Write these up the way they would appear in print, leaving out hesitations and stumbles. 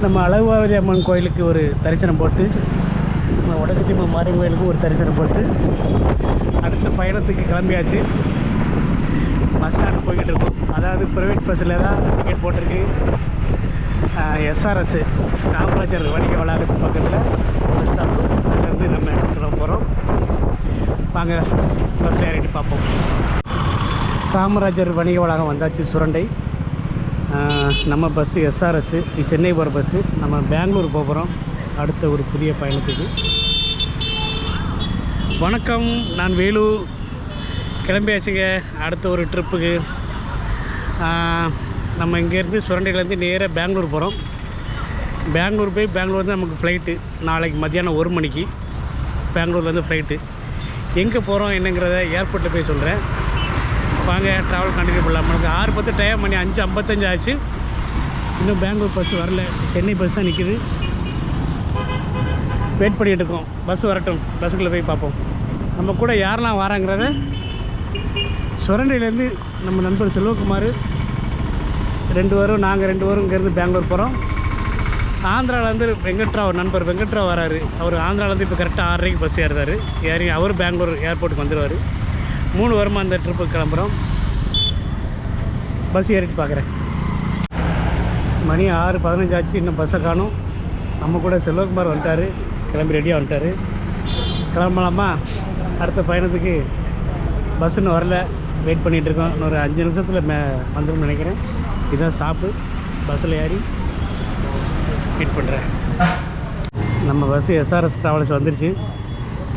நம்ம அழகுவாவதி அம்மன் கோயிலுக்கு ஒரு தரிசனம் போட்டு, நம்ம வடக்குத்தியம்மன் மாரியம்மன் கோயிலுக்கு ஒரு தரிசனம் போட்டு அடுத்த பயணத்துக்கு கிளம்பியாச்சு. பஸ் ஸ்டாண்டு போய்கிட்டு இருக்கோம். அதாவது ப்ரைவேட் பஸ்ஸில் தான் டிக்கெட் போட்டிருக்கு. எஸ்ஆர்எஸ் காமராஜர் வணிக வளாகத்து பக்கத்தில் பஸ் ஸ்டாப்பு. அதுலேருந்து நம்ம கிளம்ப போகிறோம். வாங்க பஸ்ஸில் ஏறிட்டு பார்ப்போம். காமராஜர் வணிக வளாகம் வந்தாச்சு, சுரண்டை. நம்ம பஸ்ஸு எஸ்ஆர்எஸ்ஸு, சென்னை போகிற பஸ்ஸு. நம்ம பெங்களூர் போகிறோம் அடுத்த ஒரு புதிய பயணத்துக்கு. வணக்கம், நான் வேலு. கிளம்பியாச்சுங்க அடுத்த ஒரு ட்ரிப்புக்கு. நம்ம இங்கேருந்து சுரண்டையிலேருந்து நேராக பெங்களூர் போகிறோம். பெங்களூர் போய் பெங்களூர் தான் நமக்கு ஃப்ளைட்டு. நாளைக்கு மத்தியானம் 1 மணிக்கு பெங்களூர்லேருந்து ஃப்ளைட்டு. எங்கே போகிறோம் என்னங்கிறத ஏர்போர்ட்டில் போய் சொல்கிறேன். வாங்க ட்ராவல் கண்டினியூ பண்ணலாம். நமக்கு 6:10 டைம், மணி 5:55 ஆச்சு. இன்னும் பெங்களூர் பஸ் வரல. சென்னை பஸ் தான் நிற்கிது. வெயிட் பண்ணிகிட்டு இருக்கோம். பஸ் வரட்டும், பஸ்ஸுக்குள்ளே போய் பார்ப்போம். நம்ம கூட யாரெல்லாம் வராங்கிறத. சுரண்டையிலேருந்து நம்ம நண்பர் செல்வகுமார் 2 பேரும், நாங்கள் 2 பேரும் இங்கேருந்து பெங்களூர் போகிறோம். ஆந்திராவிலேருந்து வெங்கட்ராவ், நண்பர் வெங்கட்ராவ் வராரு. அவர் ஆந்திராவிலேருந்து இப்போ கரெக்டாக 6:30 பஸ் ஏறுறாரு. ஏறி அவர் பெங்களூர் ஏர்போர்ட்டுக்கு வந்துடுவார். 3 வாரமாக அந்த ட்ரிப்புக்கு கிளம்புறோம். பஸ் ஏறிட்டு பார்க்குறேன். மணி 6:15 ஆச்சு. இன்னும் பஸ்ஸை காணும். நம்ம கூட செல்வகுமார் வந்துட்டார். கிளம்பி ரெடியாக வந்துட்டார். கிளம்பலாமா? அடுத்த பயணத்துக்கு பஸ் இன்னும் வரல. வெயிட் பண்ணிகிட்ருக்கோம். இன்னொரு 5 நிமிஷத்தில் வந்துடும் நினைக்கிறேன். இதுதான் ஸ்டாப்பு. பஸ்ஸில் ஏறி வெயிட் பண்ணுறேன். நம்ம பஸ்ஸு எஸ்ஆர்எஸ் ட்ராவல்ஸ் வந்துருச்சு.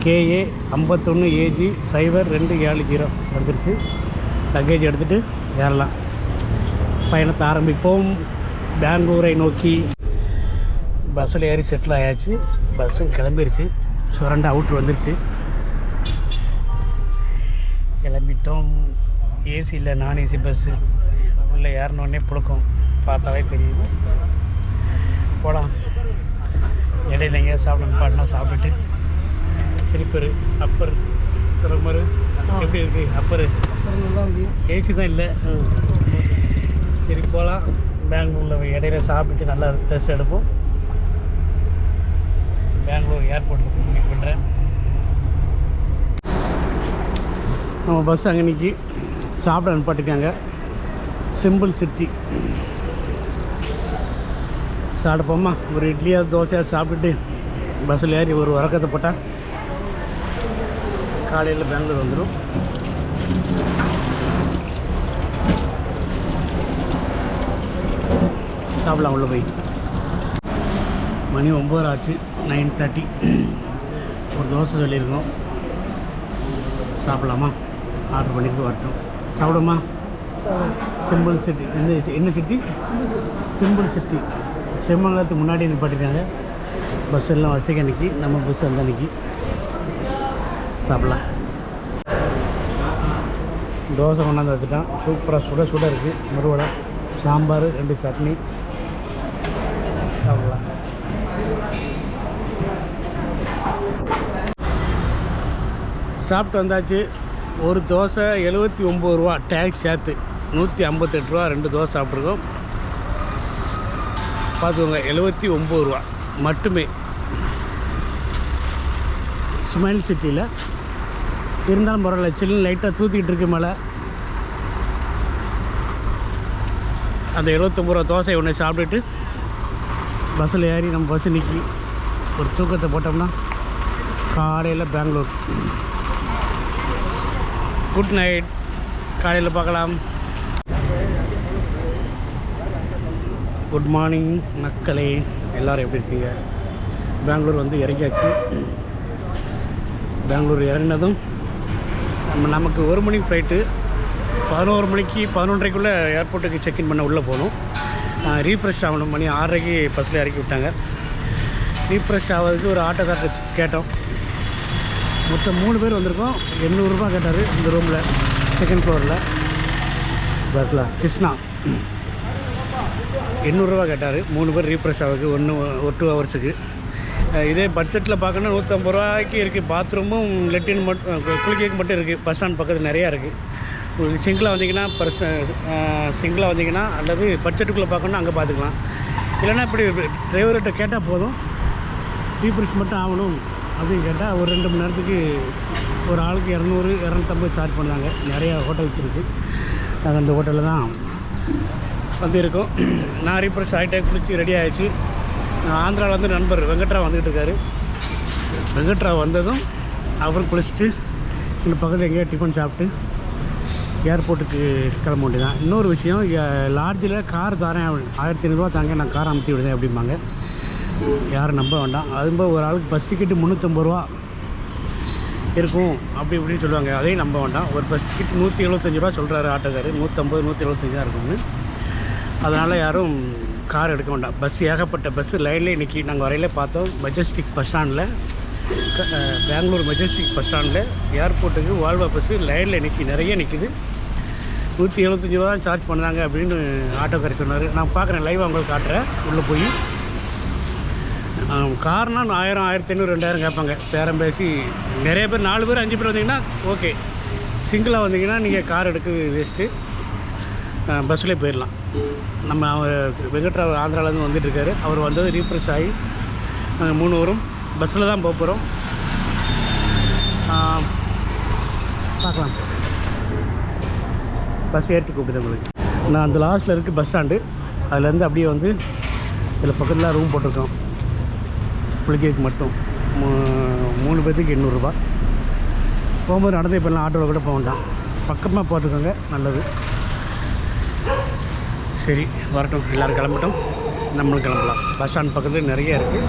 KA 51 AG 0270 வந்துருச்சு. லக்கேஜ் எடுத்துகிட்டு ஏறலாம். பயணத்தை ஆரம்பிப்போம் பெங்களூரை நோக்கி. பஸ்ஸில் ஏறி செட்டில் ஆயாச்சு. பஸ்ஸும் கிளம்பிருச்சு. சுரண்டை அவுட்ரு வந்துருச்சு. கிளம்பிட்டோம். ஏசி இல்லை, நான் ஏசி பஸ்ஸு. உள்ளே ஏறினோடனே புழுக்கம் பார்த்தாலே தெரியும். போகலாம். இடையில எங்கேயாவது சாப்பிடணும் பாட்டினா சாப்பிட்டுட்டு ஸ்லீப்பரு அப்பர் சொல்லுமாரு எப்படி இருக்குது? அப்பரு ஏசி தான் இல்லை. சரி போகலாம். பெங்களூரில் இடையில சாப்பிட்டு நல்லா ரெஸ்ட் எடுப்போம். பெங்களூர் ஏர்போர்ட்டில் மீட் பண்ணுறேன். நம்ம பஸ் அங்கே நிற்கி சாப்பிட அனுப்பாட்டிருக்காங்க. Simple city சாப்பிடுப்போம்மா. ஒரு இட்லியாக தோசையாக சாப்பிட்டுட்டு பஸ்ஸில் ஏறி ஒரு உறக்கத்தை போட்டால் காலையில் பெங்களூர் வந்துடும். சாப்பிடலாம் உள்ள போய். மணி 9 ஆச்சு. 9:30. ஒரு தோசை சொல்லியிருக்கோம். சாப்பிடலாமா? ஆர்டர் பண்ணிட்டு வரட்டும். சாப்பிடுமா? Simple city. என்ன சிட்டி? Simple city. செம்மங்கலத்துக்கு முன்னாடி நிப்பாட்டிருக்காங்க. பஸ் எல்லாம் வசதிக்கு அன்றைக்கி. நம்ம பஸ் அந்த அன்றைக்கி சாப்பிட்லாம். தோசை கொண்டாந்து வச்சுட்டான். சூப்பராக சுட சுட இருக்குது. முருவடை, சாம்பார், 2 சட்னி. சாப்பிட்லாம். சாப்பிட்டு வந்தாச்சு. ஒரு தோசை 79 ரூபா டேக்ஸ் சேர்த்து 158 ரூபா. 2 தோசை சாப்பிட்ருக்கோம். பார்த்துக்கோங்க, 79 ரூபா மட்டுமே. ஸ்மைல் சிட்டியில் இருந்தாலும் பரவாயில்ல. சில்லுன்னு லைட்டாக தூத்திக்கிட்டு இருக்கு மழை. அந்த 79 ரூபா தோசை ஒன்று சாப்பிட்டுட்டு பஸ்ஸில் ஏறி நம்ம பஸ்ஸு நிற்கி ஒரு தூக்கத்தை போட்டோம்னா காலையில் பெங்களூர். Good night. காலையில் பார்க்கலாம். குட் மார்னிங் மக்களே, எல்லோரும் எப்படி இருக்கீங்க? பெங்களூர் வந்து இறங்கியாச்சு. பெங்களூர் இறங்கினதும் நமக்கு 1 மணிக்கு ஃப்ளைட்டு. 11 மணிக்கு 11:30க்குள்ளே ஏர்போர்ட்டுக்கு செக்இன் பண்ண உள்ளே போகணும். ரீஃப்ரெஷ் ஆகணும். மணி 6:30க்கு பஸ்ஸில் இறக்கி விட்டாங்க. ரீஃப்ரெஷ் ஆகிறதுக்கு ஒரு ஆட்டோக்கார்ட்ட கேட்டோம். மொத்தம் 3 பேர் வந்திருக்கோம். 800 ரூபா கேட்டார் இந்த ரூமில், செகண்ட் ஃப்ளோரில். பஸ்ஸில் கிருஷ்ணா 800 ரூபா கேட்டார். 3 பேர் ரீஃப்ரெஷ் ஆகுது. ஒரு 2 ஹவர்ஸுக்கு. இதே பட்ஜெட்டில் பார்க்கணும் 150 ரூபாய்க்கு இருக்குது. பாத்ரூமும் லெட்டின் மட்டும் குளிக்க மட்டும் இருக்குது. பஸ் ஸ்டாண்ட் பக்கத்தில் நிறையா இருக்குது. சிங்கிளாக வந்தீங்கன்னா சிங்கிளாக வந்தீங்கன்னா அல்லது பட்ஜெட்டுக்குள்ளே பார்க்கணுன்னா அங்கே பார்த்துக்கலாம். இல்லைன்னா இப்படி டிரைவர்கிட்ட கேட்டால் போதும், ரீஃப்ரெஷ் மட்டும் ஆகணும் அப்படின்னு கேட்டால் ஒரு 2 மணி நேரத்துக்கு ஒரு ஆளுக்கு 200 250 சார்ஜ் பண்ணுறாங்க. நிறையா ஹோட்டல்ஸ் இருக்குது. நாங்கள் அந்த ஹோட்டலில் தான் வந்து இருக்கோம். நான் ரீஃப்ரெஷ் ஆகிட்டே குளிச்சு ரெடி ஆகிடுச்சு. ஆந்திராவில் வந்து நண்பர் வெங்கட்ராவ் வந்துக்கிட்டு இருக்காரு. வெங்கட்ராவ் வந்ததும் அப்புறம் குளிச்சுட்டு இந்த பக்கத்தில் எங்கேயோ டிஃபன் சாப்பிட்டு ஏர்போர்ட்டுக்கு கிளம்ப வேண்டியதான். இன்னொரு விஷயம், லாட்ஜில் கார் தரேன் 1500 தாங்க, நான் கார் அமுத்தி விடுதேன் அப்படிம்பாங்க. யாரும் நம்ப வேண்டாம். அதுபோல் ஒரு ஆளுக்கு பஸ் டிக்கெட்டு 350 ரூபா இருக்கும் அப்படி இப்படின்னு சொல்லுவாங்க. அதையும் நம்ப வேண்டாம். ஒரு பஸ் டிக்கெட் 175 ரூபா சொல்கிறாரு ஆட்டோக்கார். 150 175 தான் இருக்கும்னு. அதனால் யாரும் கார் எடுக்க வேண்டாம். பஸ் ஏகப்பட்ட பஸ்ஸு லைன்லேயே நிற்கி. நாங்கள் வரையிலே பார்த்தோம் மெஜஸ்டிக் பஸ் ஸ்டாண்டில், பெங்களூர் மெஜஸ்டிக் பஸ் ஸ்டாண்டில் ஏர்போர்ட்டுக்கு வால்வா பஸ்ஸு லைனில் நிறைய நிற்கிது. 175 ரூபா தான் சார்ஜ் பண்ணுறாங்க அப்படின்னு ஆட்டோக்காரர் சொன்னார். நான் பார்க்குறேன், லைவாக உங்களுக்கு காட்டுறேன். உள்ளே போய் கார்னால் 1000 1500 2000 கேட்பாங்க. பேரம் பேசி நிறைய பேர் 4 பேர் 5 பேர் வந்தீங்கன்னா ஓகே. சிங்கிளாக வந்தீங்கன்னா நீங்கள் கார் எடுக்க வேஸ்ட்டு, பஸ்ஸில் போயிடலாம். நம்ம அவர் வெங்கட்ராவ் ஆந்திராவிலேருந்து வந்துட்டுருக்காரு. அவர் வந்தது ரீஃப்ரெஷ் ஆகி நாங்கள் 3 வரும் பஸ்ஸில் தான் போக போகிறோம். பார்க்கலாம். பஸ் ஏற்றி கூப்பிடுது உங்களுக்கு. நான் அந்த லாஸ்ட்டில் இருக்குது பஸ் ஸ்டாண்டு. அதுலேருந்து அப்படியே வந்து இதில் பக்கத்தில் ரூம் போட்டிருக்கோம். குளிக்கிறதுக்கு மட்டும் 3 பேர்த்துக்கு 800 ரூபா. போகும்போது நடந்தே போயிடலாம், ஆட்டோவில் கூட போக வேண்டாம். பக்கமாக போட்டுக்கோங்க, நல்லது. சரி வரட்டும், எல்லோரும் கிளம்பட்டும், நம்மளும் கிளம்பலாம். பஸ் ஸ்டாண்ட் பக்கத்தில் நிறைய இருக்குது.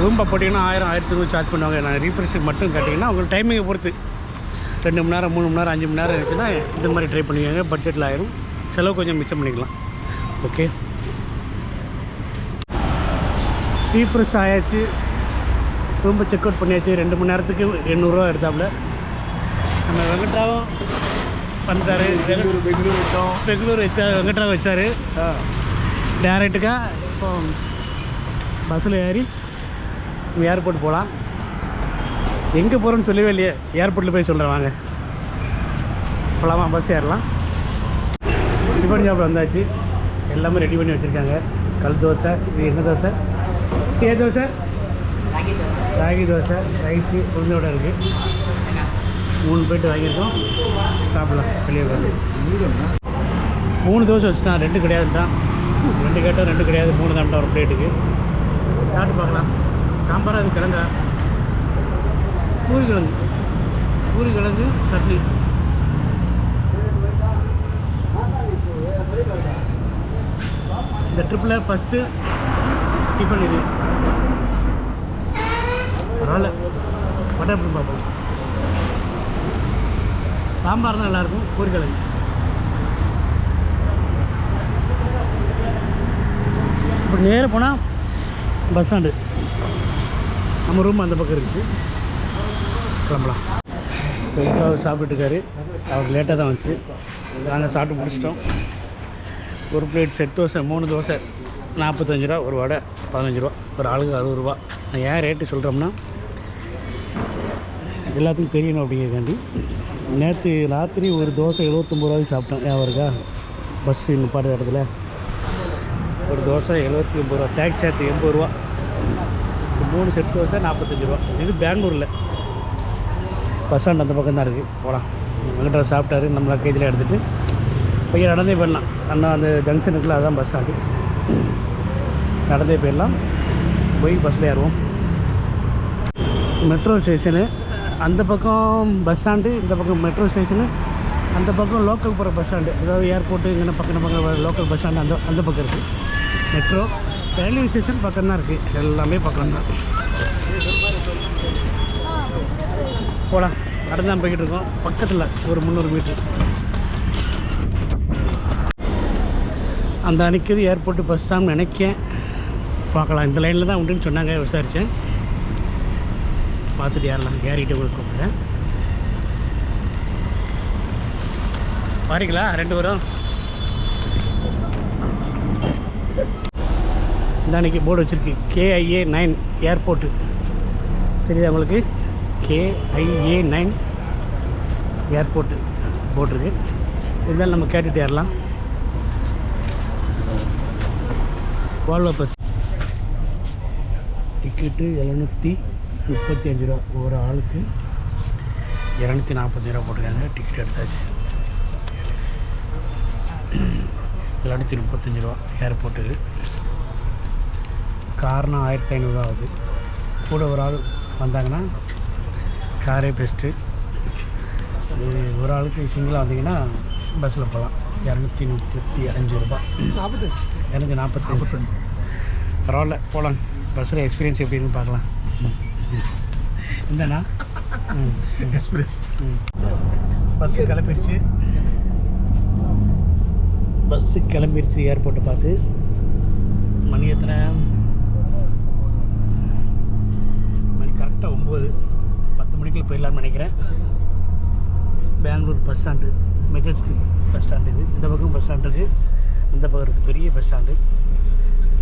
ரூம் போட்டிங்கன்னா 1000 1500 சார்ஜ் பண்ணுவாங்க. நான் ரீஃப்ரெஷுக்கு மட்டும் கேட்டிங்கன்னா உங்களுக்கு டைமிங்கை பொறுத்து 2 மணி நேரம் 3 மணி நேரம் 5 மணி நேரம் இருக்குன்னா இந்த மாதிரி ட்ரை பண்ணிக்கோங்க. பட்ஜெட்டில் ஆயிரும், செலவு கொஞ்சம் மிச்சம் பண்ணிக்கலாம். ஓகே, ரீஃப்ரெஷ் ஆயாச்சு, ரூம்பை செக் அவுட் பண்ணியாச்சு. 2 மணி நேரத்துக்கு 800 ரூபா எடுத்தாப்புல. நம்ம வெங்கட்ராவும் வந்துட்டார். பெங்களூர் வெங்கட்ராவ் வச்சார் டேரெக்டுக்காக. இப்போ பஸ்ஸில் ஏறி ஏர்போர்ட் போகலாம். எங்கே போகிறோன்னு சொல்லவே இல்லையே, ஏர்போர்ட்டில் போய் சொல்கிறேன் வாங்க போகலாமா. பஸ் ஏறலாம். டிஃபன் சாப்பிட வந்தாச்சு. எல்லாமே ரெடி பண்ணி வச்சுருக்காங்க. கல் தோசை, இது என்ன தோசை? தோசை, ராகி தோசை, ரைஸு உளுந்தோட இருக்குது. 3 பிளேட்டு வாங்கியிருக்கோம், சாப்பிடலாம். வெளியே வந்து 3 தோசை வச்சுட்டான், 2 கிடையாதுட்டான். 2 கேட்டால் 2 கிடையாது, 3 தான்ட்டா ஒரு பிளேட்டுக்கு. சாப்பிட்டு பார்க்கலாம். சாம்பார், அது கிழங்கா, பூரி கிழங்கு சட்னி. இந்த ட்ரிப்பில் ஃபஸ்ட்டு டிஃபன் இது. பரவாயில்ல, பட்டர் எப்படி பார்ப்போம். சாம்பார் தான் நல்லாயிருக்கும். பூரி கிழங்கு இப்போ நேராக போனால் பஸ் ஸ்டாண்டு. நம்ம ரூம் அந்த பக்கம் இருக்குது, கிளம்பலாம். இப்போ சாப்பிட்டுருக்காரு. அவருக்கு லேட்டாக தான் வந்துச்சு. நாங்கள் சாப்பிட்டு முடிச்சிட்டோம். ஒரு பிளேட் செட் தோசை, 3 தோசை 45 ரூபா, ஒரு வடை 15 ரூபா, ஒரு ஆளுக்கு 60 ரூபா. நான் ஏன் ரேட்டு சொல்கிறோம்னா எல்லாத்துக்கும் தெரியணும் அப்படிங்கிறக்காண்டி. நேற்று ராத்திரி ஒரு தோசை 79 ரூபாய்க்கு சாப்பிட்டோம். ஞாபகம் இருக்கா? பஸ்ஸு நிப்பாடுற இடத்துல ஒரு தோசை 79 ரூபா, டேக்ஸ் சேர்த்து 80 ரூபா. 3 செட் தோசை 45 ரூபா. இது பெங்களூரில் பஸ் ஸ்டாண்ட் அந்த பக்கம் தான் இருக்குது. போகலாம். வெங்கட்ராவ் சாப்பிட்டாரு. நம்ம லக்கேஜில் எடுத்துகிட்டு பையன் நடந்தே போயிடலாம். அந்த ஜங்ஷன் இருக்குல்ல, அதுதான் பஸ் ஸ்டாண்டு. நடந்தே போயிடலாம். போய் பஸ்ஸில் ஏறுவோம். மெட்ரோ ஸ்டேஷனு அந்த பக்கம் பஸ் ஸ்டாண்டு, இந்த பக்கம் மெட்ரோ ஸ்டேஷனு, அந்த பக்கம் லோக்கல் போகிற பஸ் ஸ்டாண்டு. அதாவது ஏர்போர்ட்டு இங்கே பக்கம் லோக்கல் பஸ் ஸ்டாண்டு அந்த பக்கம் இருக்குது. மெட்ரோ ரயில்வே ஸ்டேஷன் பக்கம் தான் இருக்குது. எல்லாமே பக்கம் தான். போகலாம். நடந்தான் போய்கிட்டு இருக்கோம். பக்கத்தில் ஒரு 300 மீட்ரு. அந்த அன்றைக்கி ஏர்போர்ட்டு பஸ் ஸ்டாண்ட் நினைக்கேன். பார்க்கலாம். இந்த லைனில் தான் உண்டுன்னு சொன்னாங்க, விசாரித்தேன். பார்த்துட்டு ஏறலாம். ஏறிட்டு உங்களுக்கு கூப்பிட்றேன். பாருங்களா 2 வரும். இந்த அன்றைக்கி போர்டு வச்சுருக்கு, KIA 9 ஏர்போர்ட்டு. தெரியுதா உங்களுக்கு? KIA 9 ஏர்போர்ட்டு போட்டிருக்கு. இருந்தாலும் நம்ம கேட்டுட்டு ஏறலாம். வால்வோ பஸ் டிக்கெட்டு 735 ரூபா, ஒரு ஆளுக்கு 245 ரூபா போட்டிருக்காங்க. டிக்கெட் எடுத்தாச்சு. 735 ரூபா ஏர்போர்ட்டுக்கு. கார்னா 1500 ரூபா ஆகுது. கூட ஒரு ஆள் வந்தாங்கன்னா காரே பெஸ்ட்டு. ஒரு ஆளுக்கு சிங்கிளாக வந்தீங்கன்னா பஸ்ஸில் போகலாம். 235 ரூபா, 245. பரவாயில்ல, போகலாம். பஸ்ஸில் எக்ஸ்பீரியன்ஸ் எப்படி இருக்குன்னு பார்க்கலாம். இந்தண்ணா எக்ஸ்பீரியன்ஸ். பஸ்ஸு கிளம்பிடுச்சு. ஏர்போர்ட்டை பார்த்து மணி எத்தனை? மணி கரெக்டாக 9. 10 மணிக்குள்ள போயிடலான்னு நினைக்கிறேன். Bangalore bus stand, Majestic bus stand இது. இந்த பக்கம் பஸ் ஸ்டாண்டு இருக்குது, இந்த பக்கம் இருக்குது பெரிய bus stand,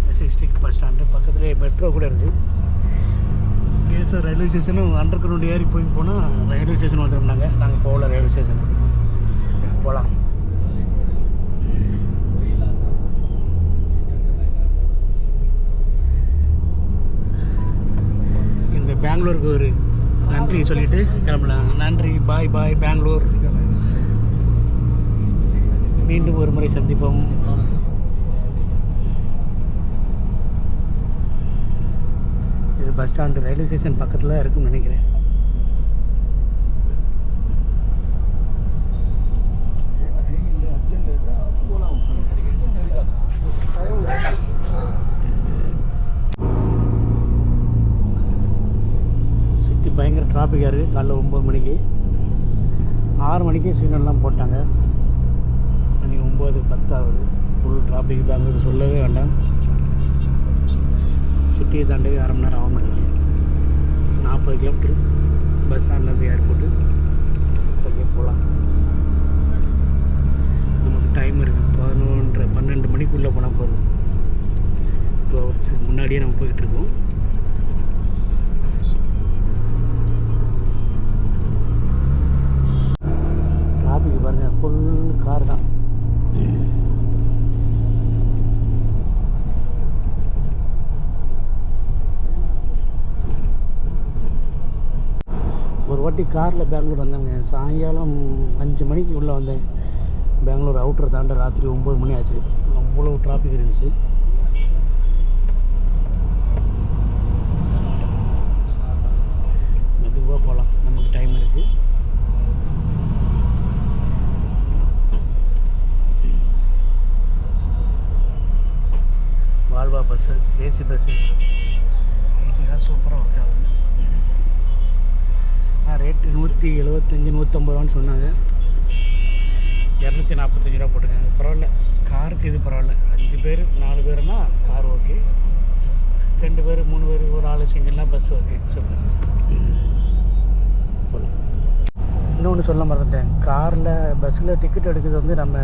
Majestic bus stand. பக்கத்துலேயே மெட்ரோ கூட இருக்குது. கேசர் ரயில்வே ஸ்டேஷனும் அண்டர் கிரவுண்ட் ஏறி போனால் ரயில்வே ஸ்டேஷன் வந்துருந்தாங்க. நாங்கள் போகல ரயில்வே ஸ்டேஷன். போகலாம். இந்த பெங்களூருக்கு ஒரு நன்றி சொல்லிட்டு கிளம்பலாம். நன்றி, பாய் பாய் பெங்களூர். மீண்டும் ஒரு முறை சந்திப்போம். இது பஸ் ஸ்டாண்டு ரயில்வே ஸ்டேஷன் பக்கத்தில் இருக்குன்னு நினைக்கிறேன். சிட்டி பயங்கர டிராஃபிக்காக இருக்குது. காலைல 9 மணிக்கு, 6 மணிக்கு சிக்னல்லாம் போட்டாங்க. மணி 9:10 ஆகுது. ஃபுல் டிராஃபிக் பெங்களூர், சொல்லவே வேண்டாம். சிட்டியை தாண்டி 1/2 மணி நேரம் ஆகும் மணிக்கு. 40 கிலோமீட்ரு பஸ் ஸ்டாண்ட்லேருந்து ஏர்போர்ட்டு. பையன் போகலாம். நமக்கு டைம் இருக்குது. 12 மணிக்குள்ளே போனால் போதும். 2 ஹவர்ஸ் முன்னாடியே நம்ம போய்கிட்டுருக்கோம். டிராஃபிக் பாருங்கள், ஃபுல் கார் தான். ஒரு வாட்டி காரில் பெங்களூர் வந்தாங்க. சாயங்காலம் 5 மணிக்கு உள்ளே வந்தேன். பெங்களூர் அவுட்டர் தாண்ட ராத்திரி 9 மணி ஆச்சு. அவ்வளோ டிராஃபிக் இருந்துச்சு. மெதுவாக போகலாம், நமக்கு டைம் இருக்குது. வால்வா பஸ்ஸு, ஏசி பஸ்ஸு, ஏசிலாம் சூப்பராக ஒர்க் ஆகுது. ரேட்டு 175 150 ரூபான்னு சொன்னாங்க. 245 ரூபா போட்டுருக்காங்க. பரவாயில்ல, காருக்கு இது பரவாயில்ல. 5 பேர் 4 பேருனா கார் ஓகே. 2 பேர் 3 பேர் ஒரு ஆள் சிங்கிள்னா பஸ் ஓகே. சூப்பர். போகலாம். இன்னொன்று சொல்ல மறந்துட்டேன். காரில் பஸ்ஸில் டிக்கெட் எடுக்கிறது வந்து நம்ம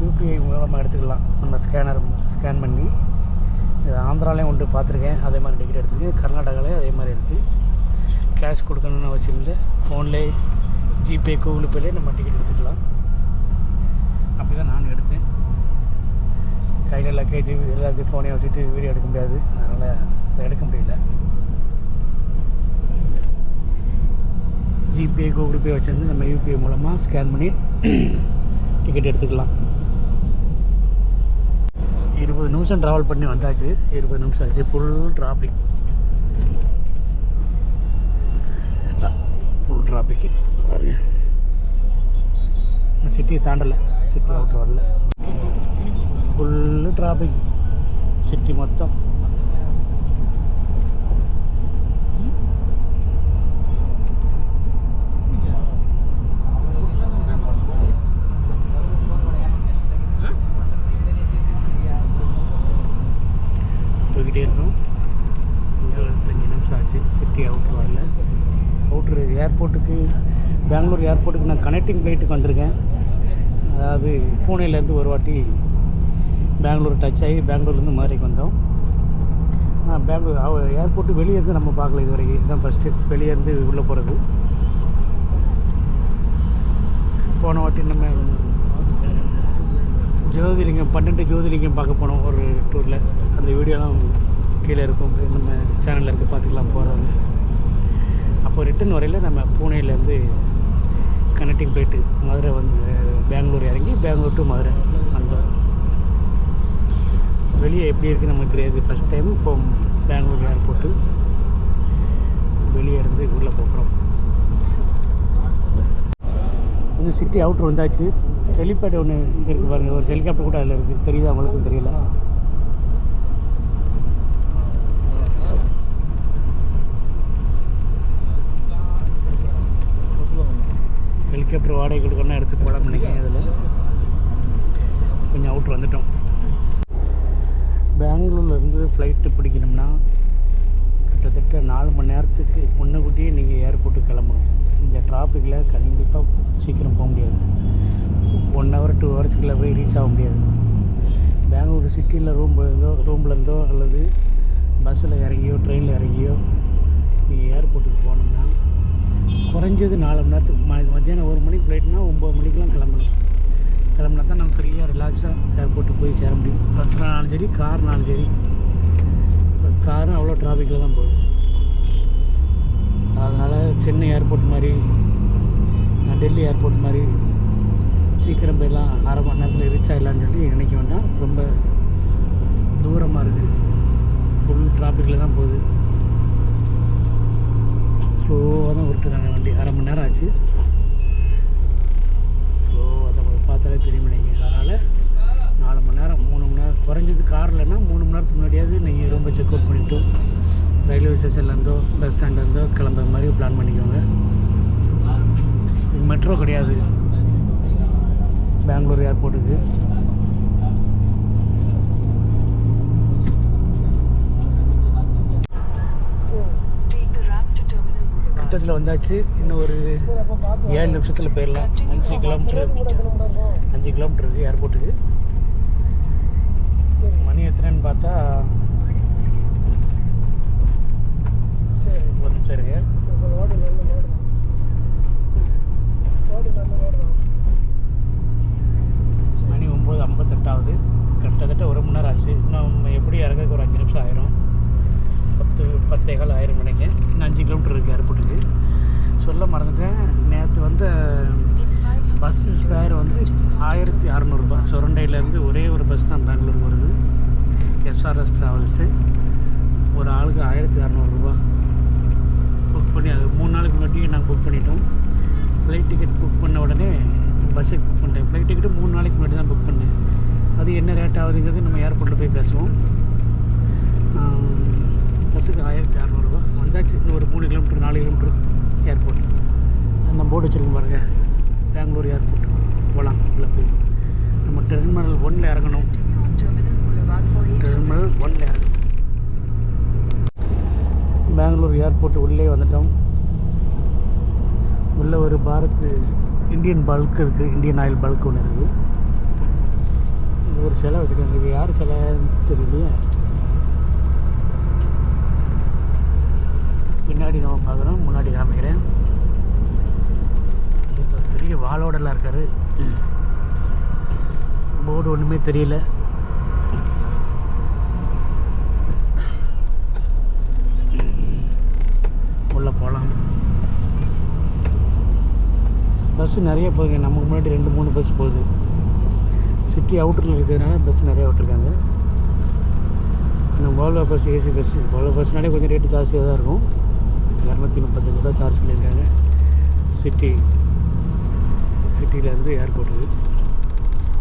யூபிஐ மூலமாக எடுத்துக்கலாம். நம்ம ஸ்கேன் பண்ணி. இது ஆந்திராலையும் உண்டு, பார்த்துருக்கேன். அதே மாதிரி டிக்கெட் எடுத்துருக்கேன். கர்நாடகாலையும் அதே மாதிரி இருக்குது. கேஷ் கொடுக்கணுன்னு அவசியம் இல்லை. ஃபோன்லேயே ஜிபே, கூகுள் பேலே நம்ம டிக்கெட் எடுத்துக்கலாம். அப்படி தான் நான் எடுத்தேன். கையில் லக்கேஜ் எல்லாத்தையும் ஃபோனையும் வச்சுட்டு வீடியோ எடுக்க முடியாது. அதனால் அதை எடுக்க முடியல. ஜிபே, கூகுள் பே வச்சுருந்து நம்ம யூபிஐ மூலமாக ஸ்கேன் பண்ணி டிக்கெட் எடுத்துக்கலாம். 20 நிமிஷம் ட்ராவல் பண்ணி வந்தாச்சு. 20 நிமிஷம் ஆச்சு. Full traffic. டிராஃபிக்கு பாருங்க. சிட்டியை தாண்டலை, சிட்டி அவுட்டர் வரல. ஃபுல்லு டிராஃபிக் சிட்டி மொத்தம். போய்கிட்டே இருக்கோம். 25 நிமிஷம் ஆச்சு. சிட்டி அவுட்டர் வரல. அவுட்ரு ஏர்போர்ட்டுக்கு, பெங்களூர் ஏர்போர்ட்டுக்கு நான் கனெக்டிங் ஃப்ளைட்டுக்கு வந்திருக்கேன். அதாவது பூனேலேருந்து ஒரு வாட்டி பெங்களூர் டச் ஆகி பெங்களூர்லேருந்து மதுரைக்கு வந்தோம். பெங்களூர் ஏர்போர்ட்டு வெளியே இருந்து நம்ம பார்க்கல இது வரைக்கும். இதுதான் ஃபஸ்ட்டு வெளியே இருந்து உள்ளே போகிறது. போன வாட்டி நம்ம ஜோதிலிங்கம் 12 ஜோதிலிங்கம் பார்க்க போனோம் ஒரு டூரில். வீடியோலாம் கீழே இருக்கும், நம்ம சேனலில் இருக்க பார்த்துக்கலாம் போகிறவங்க. அப்போ ரிட்டன் வரையில் நம்ம பூனேலேருந்து கனெக்டிங் ஃப்ளைட்டு மதுரை வந்து பெங்களூர் இறங்கி பெங்களூர் டு மதுரை வந்தோம். வெளியே எப்படி இருக்குது நமக்கு தெரியாது. ஃபஸ்ட் டைம் இப்போ பெங்களூர் ஏர்போர்ட்டு வெளியே இருந்து உள்ளே போகிறோம். கொஞ்சம் சிட்டி அவுட்ரு வந்தாச்சு. ஹெலிபேட் ஒன்று இருக்குது பாருங்கள், ஒரு ஹெலிகாப்டர் கூட அதில் இருக்குது, தெரியுதா அவங்களுக்கும் தெரியல. ஹெலிகாப்டர் வாடகை கொடுக்கணும்னா எடுத்து போகலாம் நினைக்கிறேன். இதில் கொஞ்சம் அவுட்ரு வந்துட்டோம். பெங்களூர்லேருந்து ஃப்ளைட்டு பிடிக்கணும்னா கிட்டத்தட்ட 4 மணி நேரத்துக்கு முன்னக்கூட்டியே நீங்கள் ஏர்போர்ட்டுக்கு கிளம்பணும். இந்த டிராஃபிக்கில் கண்டிப்பாக சீக்கிரம் போக முடியாது. 1 hour 2 hours போய் ரீச் ஆக முடியாது. பெங்களூர் சிட்டியில் ரூமில் இருந்தோ அல்லது பஸ்ஸில் இறங்கியோ ட்ரெயினில் இறங்கியோ நீங்கள் ஏர்போர்ட்டுக்கு போகணும்னா குறைஞ்சது 4 மணி நேரத்துக்கு மத்தியானம் 1 மணிக்கு ஃப்ளைட்னா 9 மணிக்கெலாம் கிளம்பணும். கிளம்புனா தான் நம்ம ஃப்ரீயாக ரிலாக்ஸாக ஏர்போர்ட்டுக்கு போய் சேர முடியும். பஸ்னாலும் சரி கார்னாலும் சரி. காரும் அவ்வளோ டிராஃபிக்கில் தான் போகுது. அதனால் சென்னை ஏர்போர்ட் மாதிரி டெல்லி ஏர்போர்ட் மாதிரி சீக்கிரம் போயெல்லாம் 1/2 மணி நேரத்தில் ரீச் ஆகிடலான்னு சொல்லி நினைக்க வேண்டாம். ரொம்ப தூரமாக இருக்குது, ஃபுல் டிராஃபிக்கில் தான் போகுது. ஸ்லோவாக தான் விட்டுருக்காங்க வண்டி. 1/2 மணி நேரம் ஆச்சு. பார்த்தாலே தெரியும் நினைக்கிறேன். அதனால் 4 மணி நேரம் 3 மணி நேரம் குறைஞ்சது. கார்லன்னா 3 மணி நேரத்துக்கு முன்னாடியாவது நீங்கள் ரொம்ப செக் அவுட் பண்ணிவிட்டு ரயில்வே ஸ்டேஷன்லேருந்தோ பஸ் ஸ்டாண்ட்லேருந்தோ கிளம்புற மாதிரி பிளான் பண்ணிக்கோங்க. மெட்ரோ கிடையாது பெங்களூர் ஏர்போர்ட்டுக்கு. கிட்டத்தில் வந்தாச்சு. இன்னும் ஒரு 7 நிமிஷத்தில் போயிடலாம். 5 கிலோமீட்டர் இருக்குது ஏர்போர்ட்டுக்கு. மணி எத்தனைன்னு பார்த்தா ஒரு நிமிஷம் இருக்கு. மணி 9:58 ஆகுது. கிட்டத்தட்ட 1 மணி நேரம் ஆச்சு. இன்னும் எப்படி இறங்க ஒரு 5 நிமிஷம் ஆயிரும். 10:15 ஆயிரம் நினைக்கிறேன். இன்னும் 5 கிலோமீட்டர் இருக்குது ஏர்போர்ட்டுக்கு. சொல்ல மறந்துட்டேன், நேற்று வந்து பஸ் ஃபேர் வந்து 1600 ரூபா. சுரண்டையிலேருந்து ஒரே ஒரு பஸ் தான் பெங்களூருக்கு வருது, எஸ்ஆர்எஸ் ட்ராவல்ஸு. ஒரு ஆளுக்கு 1600 ரூபா புக் பண்ணி, அது 3 நாளுக்கு முன்னாடி நாங்கள் புக் பண்ணிட்டோம். ஃப்ளைட் டிக்கெட் புக் பண்ண உடனே பஸ்ஸுக்கு புக் பண்ணிட்டேன். ஃப்ளைட் டிக்கெட்டு 3 நாளைக்கு முன்னாடி தான் புக் பண்ணேன். அது என்ன ரேட் ஆகுதுங்கிறது நம்ம ஏர்போர்ட்டில் போய் பேசுவோம். பஸ்ஸுக்கு 1600 ரூபா. வந்தாச்சு. இன்னும் ஒரு 3 கிலோமீட்டர் 4 கிலோமீட்டர் ஏர்போர்ட். அந்த போர்டு வச்சுருக்கோம் பாருங்கள், பெங்களூர் ஏர்போர்ட். போகலாம் உள்ளே போய். நம்ம டெர்மினல் 1 இறங்கணும். டெர்மினல் 1 இறங்கணும். பெங்களூர் ஏர்போர்ட் உள்ளே வந்துட்டோம். உள்ளே ஒரு பாரத் இந்தியன் பல்க் இருக்குது, இந்தியன் ஆயில் பல்க் ஒன்று இருக்குது. இது ஒரு சிலை வச்சுருக்காங்க. இது யார் சிலைன்னு தெரியலையே. பின்னாடி நம்ம பார்க்குறோம், முன்னாடி காமிக்கிறேன். இப்போ பெரிய வாளோடலாம் இருக்கார். போர்டு ஒன்றுமே தெரியல. உள்ளே போகலாம். பஸ்ஸு நிறைய போகுதுங்க. நமக்கு முன்னாடி 2-3 பஸ் போகுது. சிட்டி அவுட்டரில் இருக்கிறதுனால பஸ் நிறையா விட்டுருக்காங்க. இன்னும் Volvo bus, AC bus. Volvo பஸ்னாலே கொஞ்சம் ரேட்டு ஜாஸ்தியாக தான் இருக்கும். 235 ரூபா சார்ஜ் பண்ணியிருக்காங்க. சிட்டியிலேருந்து ஏர்போர்ட்டுக்கு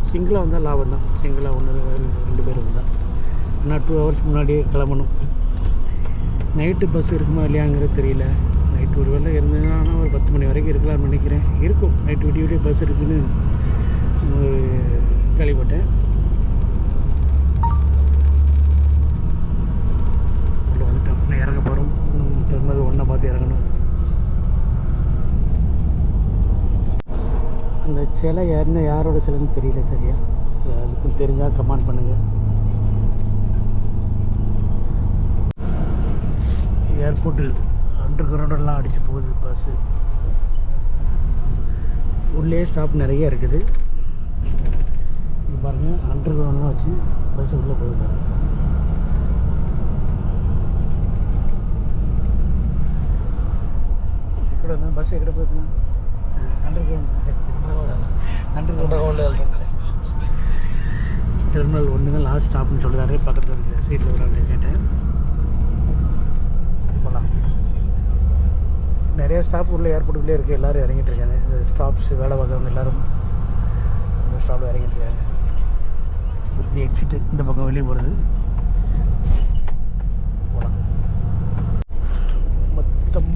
சிங்கிளாக வந்தால் லாபம் தான். சிங்கிளாக 1-2 பேர் வந்தால். ஆனால் 2 hours முன்னாடியே கிளம்பணும். நைட்டு பஸ் இருக்குமா இல்லையாங்கிறது தெரியல. நைட்டு ஒரு வேளை இருந்ததுன்னா ஒரு 10 மணி வரைக்கும் இருக்கலாம்னு நினைக்கிறேன். இருக்கும், நைட்டு விடிய பஸ் இருக்குதுன்னு கேள்விப்பட்டேன். உள்ளே வந்துட்டோம். இன்னும் இறங்க போகிறோம். டெர்மினல் 1 பார்த்து இறங்கணும். அந்த சிலை யாரோட சிலைன்னு தெரியல சரியா. அதுக்கும் தெரிஞ்சால் கமெண்ட் பண்ணுங்கள். ஏர்போர்ட்டு அண்டர் கிரவுண்டெல்லாம் அடித்து போகுது பஸ்ஸு. உள்ளே ஸ்டாப் நிறைய இருக்குது. இங்கே பாருங்கள், அண்டர் கிரவுண்ட்லாம் வச்சு பஸ்ஸு உள்ளே போகுது பாருங்கள். బస్సు ఎక్కడ పోతున్నా అండర్ గ్రౌండ్ டெர்மினல் 1 தான் லாஸ்ட் ஸ்டாப்னு சொல்லுறாரு. பக்கத்தில் இருக்க சீட்டில் விடாண்டு கேட்டேன். போகலாம். நிறைய ஸ்டாப் உள்ள ஏர்போர்ட்டுக்குள்ளே இருக்குது. எல்லோரும் இறங்கிட்டு இருக்காங்க. இந்த ஸ்டாப்ஸ் வேலை பார்க்குறவங்க எல்லோரும் இந்த ஸ்டாப்பில் இறங்கிட்டு இருக்காங்க. இது எக்ஸிட்டு இந்த பக்கம் வெளியே போகிறது. போகலாம். மொத்தம்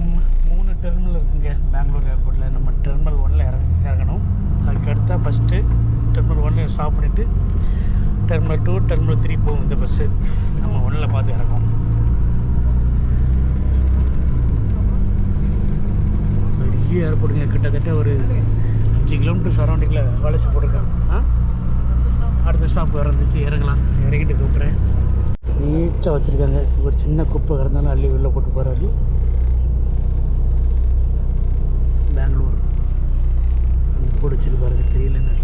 3 டெர்மினல் இருக்குங்க பெங்களூர் ஏர்போர்ட்டில். நம்ம டெர்மினல் 1ல் இறங்கணும். அதுக்கு அடுத்தா ஃபஸ்ட்டு டெர்மினல் 1 ஸ்டாப் பண்ணிவிட்டு டெர்மினல் 2 டெர்மினல் 3 போகும் இந்த பஸ்ஸு. நம்ம 1ல் பார்த்து இறங்கும். பெரிய ஏர்போர்ட்டுங்க. கிட்டத்தட்ட ஒரு 5 கிலோமீட்டர் சரௌண்டிங்கில் வளைச்சி போட்டிருக்காங்க. அடுத்த ஸ்டாப் இறந்துச்சு, இறங்கலாம். இறங்கிட்டு கூப்பிட்றேன். நீட்டாக வச்சுருக்காங்க. ஒரு சின்ன குப்பை கிடந்தாலும் அள்ளி வெளில போட்டு போகிறாரு. பெங்களூர் அந்த போட்டு வச்சுருப்பாருங்க, தெரியலன்னு.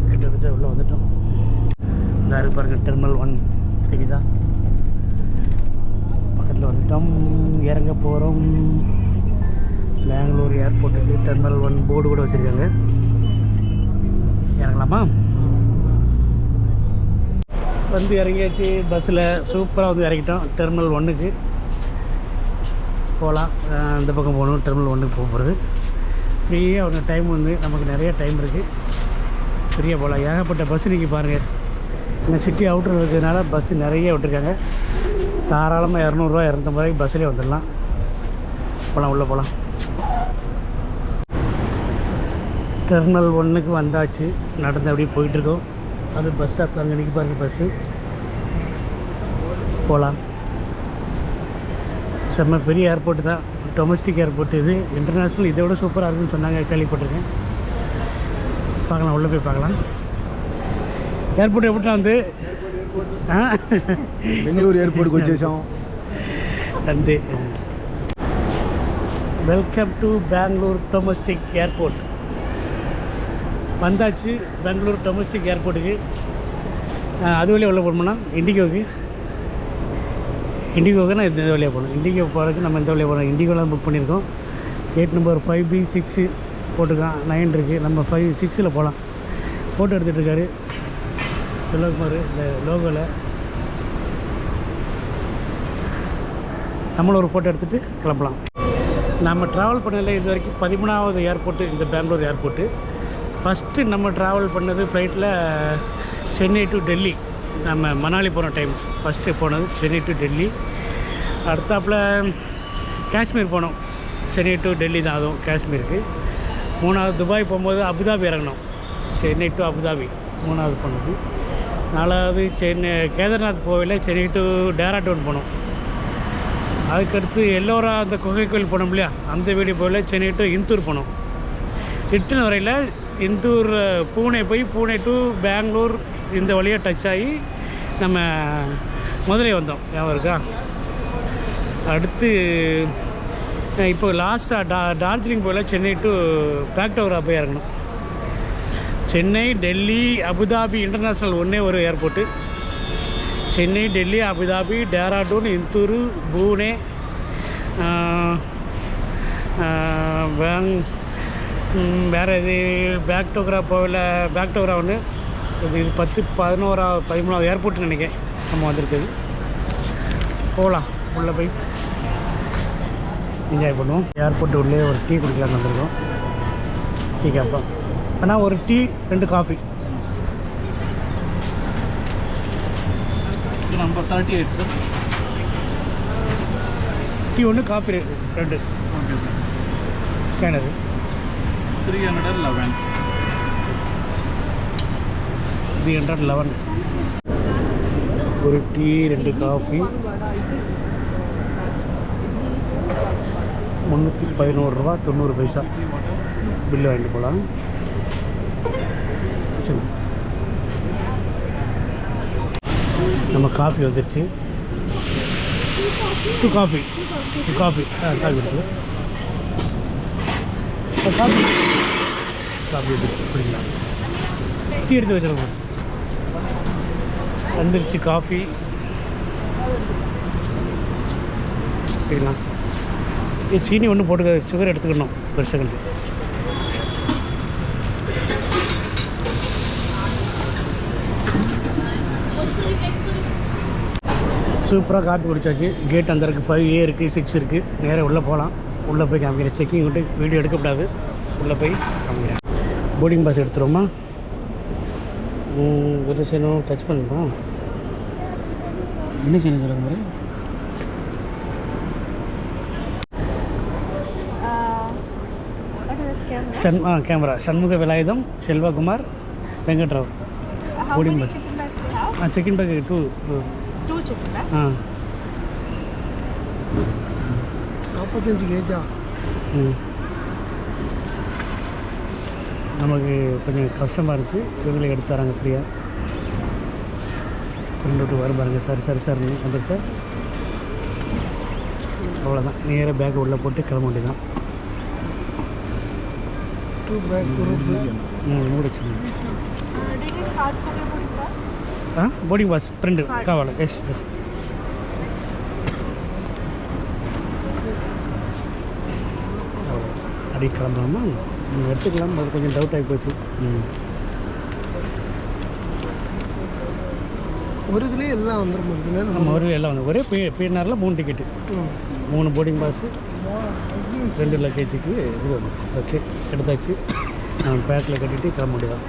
கிட்டத்தட்ட உள்ள வந்துட்டோம். இந்த பாருங்க டெர்மினல் 1 தெரியுதா? பக்கத்தில் வந்துட்டோம். இறங்க போகிறோம். பெங்களூர் ஏர்போர்ட்டுக்கு டெர்மினல் 1 போர்டு கூட வச்சுருக்காங்க. இறங்கலாமா? வந்து இறங்கியாச்சு பஸ்ஸில். சூப்பராக வந்து இறங்கிட்டோம். டெர்மினல் 1க்கு போகலாம். இந்த பக்கம் போகணும். டெர்மினல் 1க்கு போக போகிறது ஃப்ரீயாக. ஒரு டைம் வந்து நமக்கு நிறைய டைம் இருக்குது. ஃப்ரீயாக போகலாம். ஏகப்பட்ட பஸ்ஸு நீங்கள் பாருங்கள். இந்த சிட்டி அவுட்டர் இருக்கிறதுனால பஸ்ஸு நிறைய விட்டுருக்காங்க. தாராளமாக 200 ரூபா 250 ரூபாய்க்கு பஸ்ஸிலே வந்துடலாம். போகலாம், உள்ளே போகலாம். டெர்மினல் 1க்கு வந்தாச்சு. நடந்து அப்படியே போயிட்டுருக்கோம். அது பஸ் ஸ்டாப் அங்கே நிற்க பாருங்க பஸ்ஸு. போகலாம். செம்ம பெரிய ஏர்போர்ட்டு தான். டொமஸ்டிக் ஏர்போர்ட் இது. இன்டர்நேஷ்னல் இதை விட சூப்பராக இருக்குன்னு சொன்னாங்க, கேள்விப்பட்டிருக்கேன். பார்க்கலாம், உள்ளே போய் பார்க்கலாம். ஏர்போர்ட் எப்படி வந்து பெங்களூர் ஏர்போர்ட்டுக்கு వచ్చేసాం. అంతే. Welcome to Bangalore domestic airport. வந்தாச்சு பெங்களூர் டொமஸ்டிக் ஏர்போர்ட்டுக்கு. அது வழியாக உள்ள போகணும்னா இண்டிகோவுக்கு நான் இந்த வழியாக போகணும். இண்டிகோ போகிறதுக்கு நம்ம இந்த வழியாக போகணும். இண்டிகோலாம் புக் பண்ணியிருக்கோம். கேட் நம்பர் 5B6 போட்டுருக்கான். 9 இருக்குது. நம்ம 5-6ல் போகலாம். ஃபோட்டோ எடுத்துகிட்டு இருக்காரு செல்வகுமார் இந்த லோகோவில். நம்மளும் ஒரு ஃபோட்டோ எடுத்துகிட்டு கிளம்பலாம். நம்ம ட்ராவல் பண்ணதில் இது வரைக்கும் 13வது ஏர்போர்ட்டு இந்த பெங்களூர் ஏர்போர்ட்டு. ஃபஸ்ட்டு நம்ம ட்ராவல் பண்ணது ஃப்ளைட்டில் சென்னை டு டெல்லி. நம்ம மணாலி போன டைம் ஃபஸ்ட்டு போனது சென்னை டு டெல்லி. அடுத்தாப்பில் காஷ்மீர் போனோம். சென்னை டு டெல்லி தான், அதுவும் காஷ்மீருக்கு. 3வது துபாய் போகும்போது அபுதாபி இறங்கினோம். சென்னை டு அபுதாபி 3வது போனது. 4வது சென்னை கேதார்நாத் கோவிலில் சென்னை டு டேராடூன் போனோம். அதுக்கடுத்து எல்லோரா அந்த குகை கோயில் போனோம் இல்லையா, அந்த வீடியோ போகல. சென்னை டு இந்தூர் போனோம். ரிட்டன் வரையில் இந்தூர் பூனே போய் பூனே டு பெங்களூர் இந்த வழியாக டச் ஆகி நம்ம மதுரை வந்தோம். ஞாபகம் இருக்கா? அடுத்து இப்போ லாஸ்ட்டாக டார்ஜிலிங் போகல. சென்னை டு பேக்டோரா போய் இறங்கணும். சென்னை, டெல்லி, அபுதாபி இன்டர்நேஷ்னல் ஒன்றே ஒரு ஏர்போர்ட்டு. சென்னை, டெல்லி, அபுதாபி, டேராடூன், இந்தூர், பூனே, வேறு இது பேக்டோக்ரா போகல. பேக்டோக்ரா ஒன்று. இது 13வது ஏர்போர்ட்டுன்னு நினைக்கிறேன் நம்ம வந்திருக்குது. போகலாம், உள்ளே போய் என்ஜாய் பண்ணுவோம். ஏர்போர்ட்டு உள்ளே ஒரு டீ குடிக்கலான்னு வந்திருக்கோம். டீ கேட்போம். ஆனால் ஒரு tea 2 coffee. Number 38 sir. Tea 1, coffee 2. Okay sir. Scanner 311. 311. ஒரு டீ 2 காஃபி 311 ரூபா 90 பைசா. பில்லு வாங்கிட்டு போகலாம். சரி, நம்ம காஃபி வந்துடுச்சு. 2 காஃபி இருக்குது. காஃபி எடுத்து குடிக்கலாம். டீ எடுத்து வச்சிருக்கோம். வந்துருச்சு காஃபி. சரிங்களா? இது சீனி ஒன்றும் போட்டுக்க, சுகர் எடுத்துக்கணும் ஒரு செகண்டு. சூப்பராக காப்பி குடிச்சாச்சு. கேட் அந்த இருக்குது, 5A இருக்குது, 6 இருக்குது. நேராக உள்ளே போகலாம். உள்ளே போய் காமிக்கிறேன். செக்கிங் விட்டு வீடியோ எடுக்கக்கூடாது. உள்ளே போய் காமிக்கிறேன். போர்டிங் பாஸ் எடுத்துருவோமா? ஒரு செய்யணும், டச் பண்ணுமா? என்ன செய்யணும் சொல்லுங்க மாதிரி? Camera Shanmuga Velayutham, Selvakumar, Venkatrao. Boarding pass. Check in bag 2 chicken bags. 45 கேஜா. நமக்கு கொஞ்சம் கஷ்டமாக இருந்துச்சு. இவங்களே எடுத்து தராங்க ஃப்ரீயாக. பிரிண்ட் அவுட் வரும் பாருங்க. சார் வந்துரு சார். அவ்வளோதான். நேராக பேக்கை உள்ளே போட்டு கிளம்ப வேண்டியதான். 2 பேக் குரூப். மூடிச்சு. Do you need hard copy boarding pass? Boarding pass print కావాలి. ఎస్ அடி கிளம்பலாமா? எடுத்துக்கலாம். அது கொஞ்சம் டவுட் ஆகி போச்சு. ஒரு இதுலேயே எல்லாம் வந்துடும். நம்ம ஒரு எல்லாம் வந்து ஒரே பிஎன்ஆரில் 3 டிக்கெட்டு, 3 போர்டிங் பாஸு, 2 லக்கேஜுக்கு இது வந்துச்சு. ஓகே, எடுத்தாச்சு. நான் பேக்கில் கட்டிட்டு கிளம்ப முடியாது.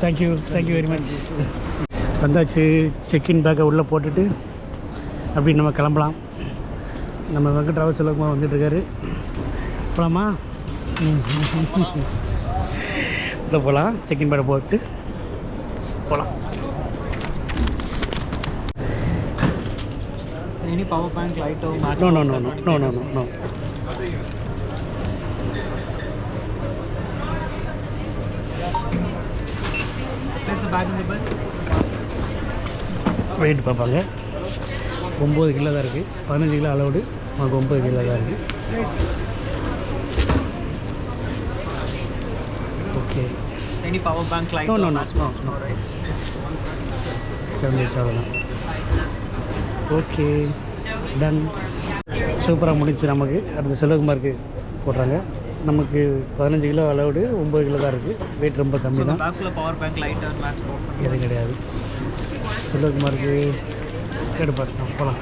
Thank you very much. வந்தாச்சு. செக்இன் பேக்கை உள்ளே போட்டுட்டு அப்படி நம்ம கிளம்பலாம். நம்ம வெங்கட்ராவ் செல்வகுமார் வந்துட்டுருக்காரு. போகலாமா? உள்ளே போகலாம். செக்இன் பேக்கை போட்டு போகலாம். Any power bank, light or match? No. Place the bag in the bed. Weight பார்ப்பாங்க. 9 கிலோ தான் இருக்குது. 15 கிலோ அலவுடு. நமக்கு 9 கிலோ தான் இருக்குது. Okay. Any power bank, light No. or match? No. அவ்வளோதான். Okay, done. சூப்பராக முடிச்சு. நமக்கு அடுத்த செல்வகுமாருக்கு போடுறாங்க. நமக்கு 15 கிலோ அலவுடு, 9 கிலோ தான் இருக்குது. வெயிட் ரொம்ப கம்மி தான். பேக்கில் power bank, light or match box? எதுவும் கிடையாது. செல்வகுமாருக்கு எடுப்பார். போகலாம்.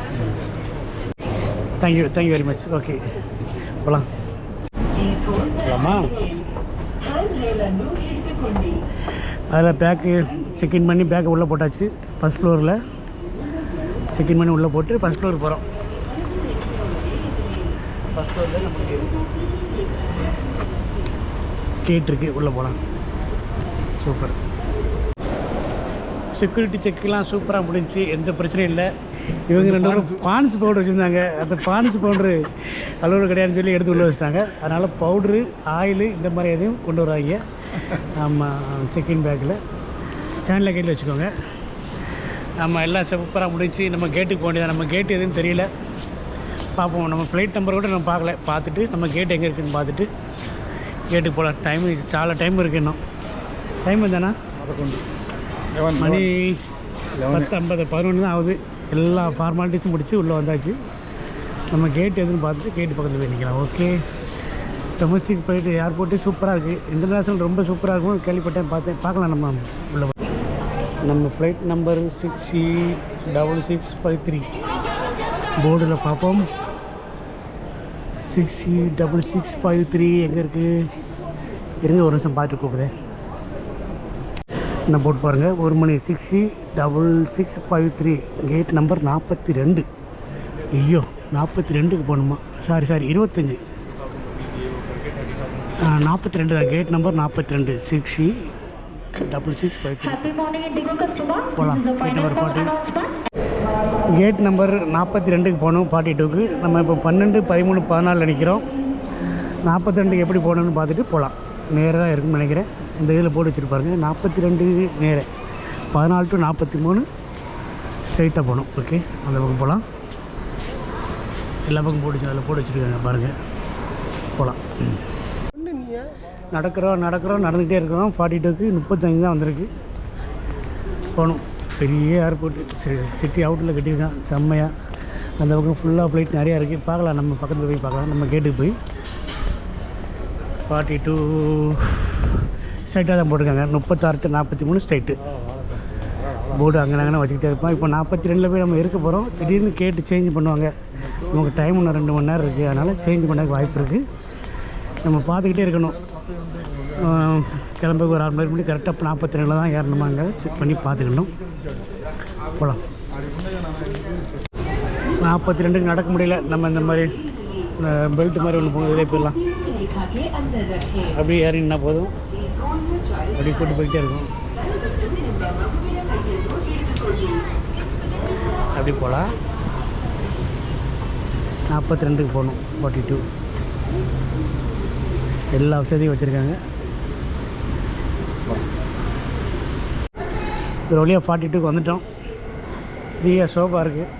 Thank you very much. ஓகே, போகலாம். போகலாமா? அதில் பேக்கு செக்இன் பண்ணி பேக்கை உள்ளே போட்டாச்சு. ஃபஸ்ட் ஃப்ளோரில் செக்இன் பண்ணி உள்ளே போட்டு ஃபஸ்ட் ஃப்ளோர் போகிறோம். ஃபஸ்ட் ஃப்ளோரில் நமக்கு கேட் இருக்குது. உள்ளே போகலாம். சூப்பர். செக்யூரிட்டி செக்கெலாம் சூப்பராக முடிஞ்சு. எந்த பிரச்சனையும் இல்லை. இவங்க 2 பேரும் பான்ஸ் பவுடர் வச்சுருந்தாங்க. அந்த பான்ஸ் பவுட்ரு அளவு கிடையாதுன்னு சொல்லி எடுத்து உள்ளே வச்சுட்டாங்க. அதனால் பவுட்ரு, ஆயிலு இந்த மாதிரி எதையும் கொண்டு வராங்க. ஆமாம், செக்இன் பேக்கில் கேனில் கையில் வச்சுக்கோங்க. நம்ம எல்லாம் சூப்பராக முடிச்சு. நம்ம கேட்டுக்கு போக வேண்டியதான். நம்ம கேட்டு எதுவும் தெரியல. பார்ப்போம். நம்ம ஃப்ளைட் நம்பர் கூட நம்ம பார்க்கல. பார்த்துட்டு நம்ம கேட் எங்கே இருக்குதுன்னு பார்த்துட்டு கேட்டுக்கு போகலாம். டைம் சால டைம் இருக்குது. இன்னும் டைம் தானே மணி 10:50, 11 தான் ஆகுது. எல்லா ஃபார்மாலிட்டிஸும் முடித்து உள்ளே வந்தாச்சு. நம்ம கேட் எதுன்னு பார்த்துட்டு கேட்டு பக்கத்தில் போய் நிற்கலாம். ஓகே. டொமஸ்டிக் ஃப்ளைட்டு ஏர்போர்ட்டு சூப்பராக இருக்குது. இன்டர்நேஷ்னல் ரொம்ப சூப்பராக இருக்கும். கேள்விப்பட்டேன், பார்க்கலாம். நம்ம உள்ள நம்ம ஃப்ளைட் நம்பர் 6E6653 போர்டில் பார்ப்போம். 6E6653 எங்கே இருக்குது? இருங்க, ஒரு நிமிஷம் பார்த்து கூப்பிடுறேன். என்ன போட்டு பாருங்கள். 1 மணி. 6E6653 gate number 42. ஐயோ, 42க்கு போகணுமா? சாரி 25. 42 தான் கேட் நம்பர் 42. 6E6653 போகலாம். Gate number 40. கேட் நம்பர் 42க்கு போகணும். 42க்கு நம்ம இப்போ 12, 13, 14 நிற்கிறோம். 42க்கு எப்படி போகணுன்னு பார்த்துட்டு போகலாம். நேராக தான் இருக்குன்னு நினைக்கிறேன். இந்த இதில் போட்டு வச்சுருப்பாருங்க. 42 நேராக 14 to 43 ஸ்ட்ரைட்டாக போகணும். ஓகே, அந்த பக்கம் போகலாம். எல்லா பக்கம் போட்டு அதில் போட்டு வச்சுருக்காங்க பாருங்கள். போகலாம். நடக்கிறோம் நடந்துகிட்டே இருக்கிறோம். 42க்கு 35 தான் வந்திருக்கு. போகணும். பெரிய ஏர்போர்ட்டு சிட்டி அவுட்டில் கட்டியிருக்கான். செம்மையாக அந்த பக்கம் ஃபுல்லாக ஃப்ளைட் நிறையா இருக்குது. பார்க்கலாம், நம்ம பக்கத்தில் போய் பார்க்கலாம். நம்ம கேட்டுக்கு போய் 42 ஸ்ட்ரைட்டாக தான் போட்டிருக்காங்க. 36 to 43 ஸ்ட்ரைட்டு போர்டு அங்கே நாங்கள் வச்சுக்கிட்டே இருப்போம். இப்போ 42 போய் நம்ம இருக்க போகிறோம். திடீர்னு கேட்டு சேஞ்ச் பண்ணுவாங்க. நமக்கு டைம் இன்னும் 2 மணி நேரம் இருக்குது. அதனால் சேஞ்ச் பண்ண வாய்ப்பு இருக்குது. நம்ம பார்த்துக்கிட்டே இருக்கணும். கிளம்புக்கு ஒரு 6 மணி நேரம் கரெக்டாக 42 தான் ஏறணுமாங்க செக் பண்ணி பார்த்துக்கணும். போகலாம். 42க்கு நடக்க முடியல. நம்ம இந்த மாதிரி பெல்ட் மாதிரி ஒன்று போகும், இதிலே போயிடலாம். அப்படியே ஏறினா போதும், அப்படியே கூட்டு போய்கிட்டே இருக்கும். அப்படி போகலாம். 42க்கு போகணும். 42 எல்லா வசதியும் வச்சுருக்காங்க. ஒரு வழியாக 42க்கு வந்துட்டோம். ஃப்ரீயாக சோஃபா இருக்குது.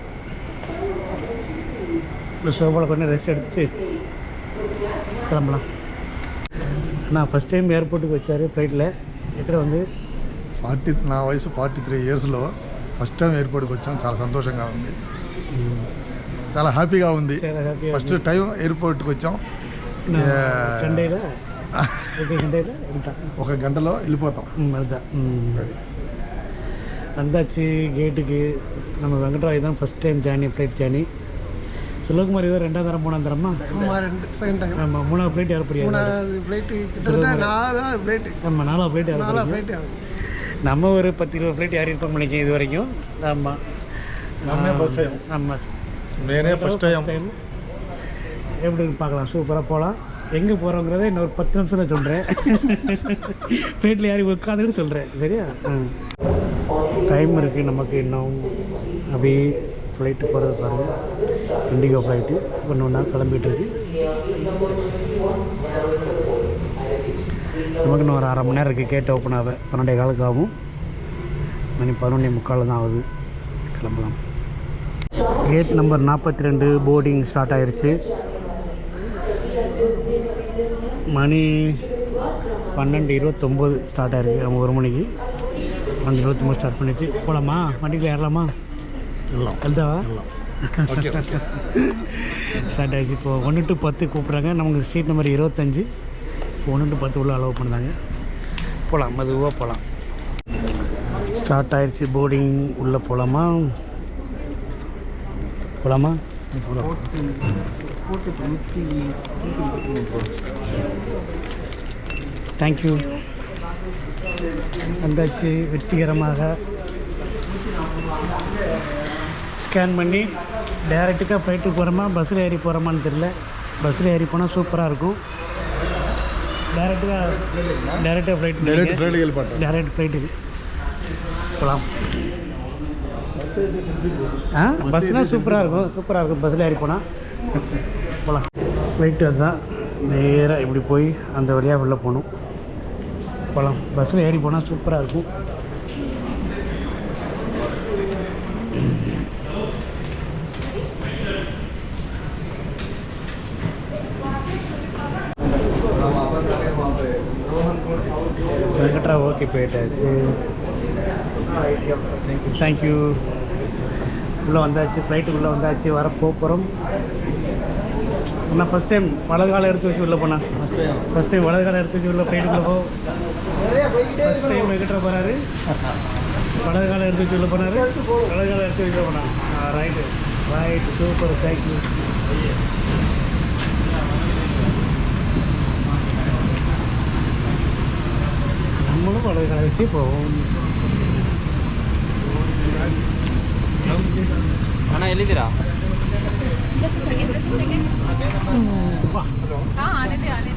இந்த சோஃபாவில் கொஞ்சம் ரெஸ்ட் எடுத்துகிட்டு கிளம்பலாம். நான் ஃபஸ்ட் டைம் ஏர்போர்ட்டுக்கு வச்சார் ஃப்ளைட்டில். ఇక్కడ வந்து నా వయసు 43 ఇయర్స్లో ఫస్ట్ టైం ఎయిర్పోర్ట్కి వచ్చాం. చాలా సంతోషంగా ఉంది, చాలా హ్యాపీగా ఉంది. ఫస్ట్ టైం ఎయిర్పోర్ట్కి వచ్చాం. ఒక గంటలో వెళ్ళిపోతాం. வந்தாச்சு கேட்டுக்கு. நம்ம வெங்கட்ராய் தான் first time journey, flight journey. Selvakumar இதோ 2ஆம் தரம் 3ஆம் தரமா? Second time. ஆமாம், 3ஆவது ஃப்ளைட் ஏறப்படியாது. 3ஆவது ஃப்ளைட்டு கிட்டத்தட்ட 4ஆவது ஃப்ளைட்டு. ஆமாம், 4ஆவது ஃப்ளைட் ஏற. 4ஆவது ஃப்ளைட் ஆகுது. நம்ம ஒரு 10-20 ஃப்ளைட் ஏறியிருப்போம் நினைச்சேன் இது வரைக்கும். ஆமாம், ஃபஸ்ட் டைம். ஆமாம், నేనే ఫస్ట్ టైం. எப்படி பார்க்கலாம். சூப்பராக போகலாம். எங்கே போகிறோங்கிறத இன்னொரு 10 நிமிஷத்தில் சொல்கிறேன். ஃப்ளைட்டில் யாரும் உட்காந்துக்கிட்டு சொல்கிறேன். சரியா? டைம் இருக்குது நமக்கு இன்னும். அப்படியே ஃப்ளைட்டு போகிறது பாருங்கள். இண்டிகோ ஃப்ளைட்டு ஒன்று ஒன்றா கிளம்பிட்டு இருக்கு. நமக்கு இன்னும் ஒரு 1/2 மணி நேரம் இருக்குது. கேட் ஓப்பன் ஆக 12:15 ஆகும். மணி 11:45 தான் ஆகுது. கிளம்பலாம். கேட் நம்பர் 42 போர்டிங் ஸ்டார்ட் ஆகிருச்சு. மணி 12:29 ஸ்டார்ட் ஆகிருக்கு. நம்ம 1 மணிக்கு 12:29 ஸ்டார்ட் பண்ணிச்சு. போகலாமா? வண்டியில் ஏறலாமா? எழுதாவா? ஸ்டார்ட் ஆகிடுச்சு. இப்போது 1 to 10 கூப்பிட்றாங்க. நமக்கு சீட் நம்பர் 25. 1 to 10 உள்ள அலோவ் பண்ணுறாங்க. போகலாம், மெதுவாக போகலாம். ஸ்டார்ட் ஆகிடுச்சு போர்டிங். உள்ளே போகலாமா? போகலாமா? தேங்க்யூ. வந்தாச்சு வெற்றிகரமாக. ஸ்கேன் பண்ணி டேரெக்டுக்காக ஃப்ளைட்டுக்கு போகிறோமா பஸ்ஸில் ஏறி போகிறோமான்னு தெரியல. பஸ்ஸில் ஏறி போனால் சூப்பராக இருக்கும். டேரெக்டாக ஃப்ளைட் டேரெக்ட் ஃப்ளைட்டுக்கு போகலாம். பஸ்னால் சூப்பராக இருக்கும். பஸ்ஸில் ஏறி போனால் போகலாம். ஃப்ளைட்டு அதுதான். நேராக இப்படி போய் அந்த வழியாக வெளில போகணும். போகலாம். பஸ்ஸில் ஏறி போனால் சூப்பராக இருக்கும். வெங்கட்ரா ஓகே போயிட்டாச்சு. தேங்க்யூ. உள்ளே வந்தாச்சு. ஃப்ளைட்டுக்குள்ளே வந்தாச்சு. வர போகிறோம். நான் ஃபஸ்ட் டைம் வலது காலை எடுத்து வச்சு உள்ளே போனேன். ஃபஸ்ட் டைம் வலது காலை எடுத்து வச்சு உள்ள ஃப்ளைட்டுக்குள்ளே போ. ஃபஸ்ட் டைம் வெங்கட்ரா போகிறாரு. வலது காலை எடுத்து வச்சு உள்ளே போனார். வலது காலை எடுத்து வச்சு போனான். Right super. தேங்க்யூ. நம்மளும் வலது காலை வச்சு போவோம். ಅಣ್ಣ ಎಲ್ಲಿದ್ದೀರಾ?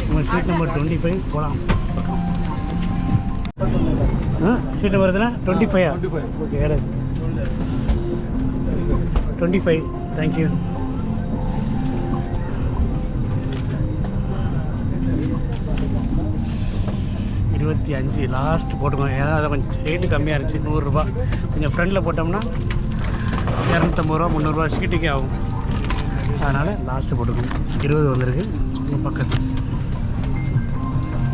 நம்ம சீட் நம்பர் 25 போகலாம். சீட் நம்பர் எதுனா 25? ஓகே, 25. தேங்க்யூ. $25 லாஸ்ட் போட்டுக்கோங்க. ஏன்னா அதை கொஞ்சம் ரேட்டு கம்மியாக இருந்துச்சு. $100. கொஞ்சம் ஃப்ரெண்டில் போட்டோம்னா $250, $300 சீட்டுக்கே ஆகும். அதனால் லாஸ்ட்டு போட்டுக்கணும். 20 வந்திருக்கு. உங்கள் பக்கத்து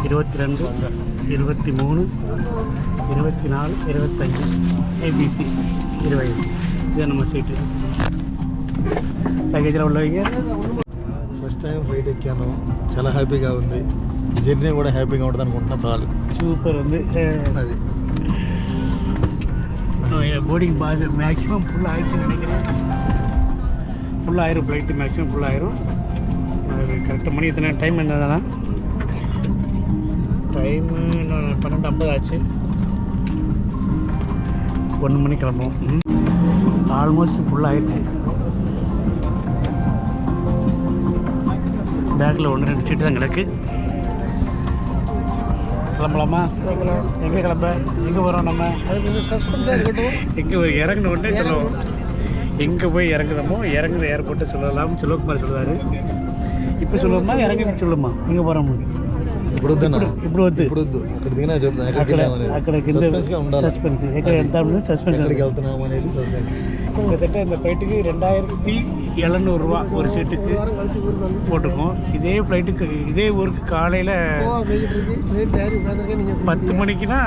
22, 23, 24, 25 ABC 20. இதுதான் நம்ம சீட்டு. లగేజ్లో உள்ளவங்க ఫస్ట్ టైం ఫ్లైట్ ఎక్కాను, చాలా హ్యాపీగా ఉంది. జర్నీ కూడా హ్యాపీగా ఉంటుంది అనుకుంటున్నా. చాలు, சூப்பர் வந்து అది போர்டிங் பாஸ் மேக்ஸிமம் ஃபுல் ஆயிடுச்சுன்னு நினைக்கிறேன். ஃபுல்லாயிரும் ஃப்ளைட்டு, மேக்ஸிமம் ஃபுல்லாயிரும். கரெக்டாக மணி எத்தனை டைம் என்னதானா? டைமு 12:50 ஆச்சு. 1 மணி கிளம்புவோம். ஆல்மோஸ்ட் ஃபுல்லாகிடுச்சு. பேக்கில் 1-2 சீட்டு தான் கிடக்கு. கிளம்பலாமா? எங்கே கிளம்ப? எங்கே போகிறோம் நம்ம? அது கொஞ்சம் சஸ்பென்ஸாக இருக்கட்டும். எங்கே இறங்கின உடனே சொல்லுவோம். எங்கே போய் இறங்குதமோ இறங்குற ஏர்போர்ட்டை சொல்லலாம். செல்வகுமார் சொல்லுவார். இப்போ சொல்லுவோமா இறங்கி சொல்லுமா? எங்கே போகிறோம்? ఇప్పుడు వద్దన్నా, ఇప్పుడు వద్దు. ఇప్పుడు వద్దు. అక్కడ దిగినా చెప్తాను. అక్కడ కింద సస్పెన్స్. ఎక్కడ వెళ్తామని సస్పెన్స్. ఎక్కడికి వెళ్తున్నాము అనేది సస్పెన్స్. கிட்டத்தட்ட இந்த ஃப்ளைட்டுக்கு 2700 ரூபா ஒரு சீட்டுக்கு போட்டிருக்கோம். இதே ஃப்ளைட்டுக்கு இதே ஊருக்கு காலையில் 10 மணிக்குன்னா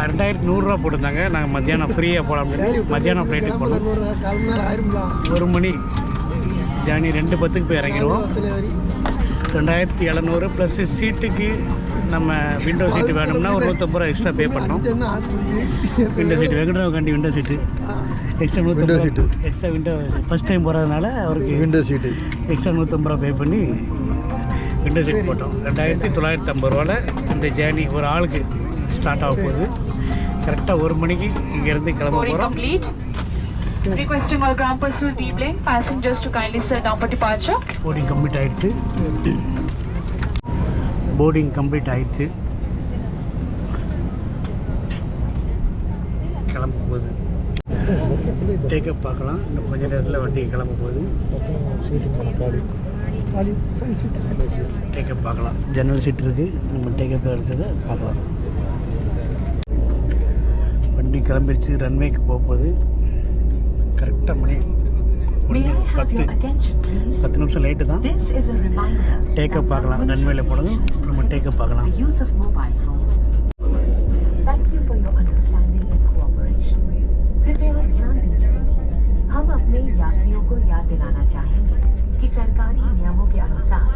2100 ரூபா போட்டிருந்தாங்க. நாங்கள் மத்தியானம் ஃப்ரீயாக போகலாம். மத்தியானம் ஃப்ளைட்டுக்கு போனோம். 1 மணி ஜானி 2:10 போய் இறங்கிடுவோம். 2700 ப்ளஸ் சீட்டுக்கு நம்ம விண்டோ சீட்டு வேணும்னா ஒரு 150 ரூபா எக்ஸ்ட்ரா பே பண்ணோம். விண்டோ சீட்டு வெங்கடாவுக்காண்டி window seat extra 150 seat extra window first time போகிறதுனால அவருக்கு விண்டோ சீட்டு எக்ஸ்ட்ரா 150 ரூபா பே பண்ணி விண்டோ சீட் போட்டோம். 2950 ரூபாவில் இந்த ஜேர்னி ஒரு ஆளுக்கு ஸ்டார்ட் ஆக போகுது. கரெக்டாக 1 மணிக்கு இங்கேருந்து கிளம்ப போகிறோம். Requesting all ground pursuit D-plane passengers to kindly sit down for departure. Boarding complete ஆயிடுச்சு. போர்டிங் கம்ப்ளீட் ஆயிடுச்சு. கிளம்ப போகுது. டேக்கப் பார்க்கலாம். இன்னும் கொஞ்ச நேரத்தில் வண்டி கிளம்ப போகுது. டேக்கப் பார்க்கலாம். ஜன்னல் சீட் இருக்குது. நம்ம டேக்கப் இருக்கிறத பார்க்கலாம். வண்டி கிளம்பிடுச்சு. ரன்வேக்கு போக போகுது. கரெக்டாக மணி 10 நிமிஷம் லேட்டு தான். டேக்கப் பார்க்கலாம். ரன்வேல போனது நம்ம டேக்கப் பார்க்கலாம். हम अपने यात्रियों को याद दिलाना चाहेंगे कि सरकारी नियमों के अनुसार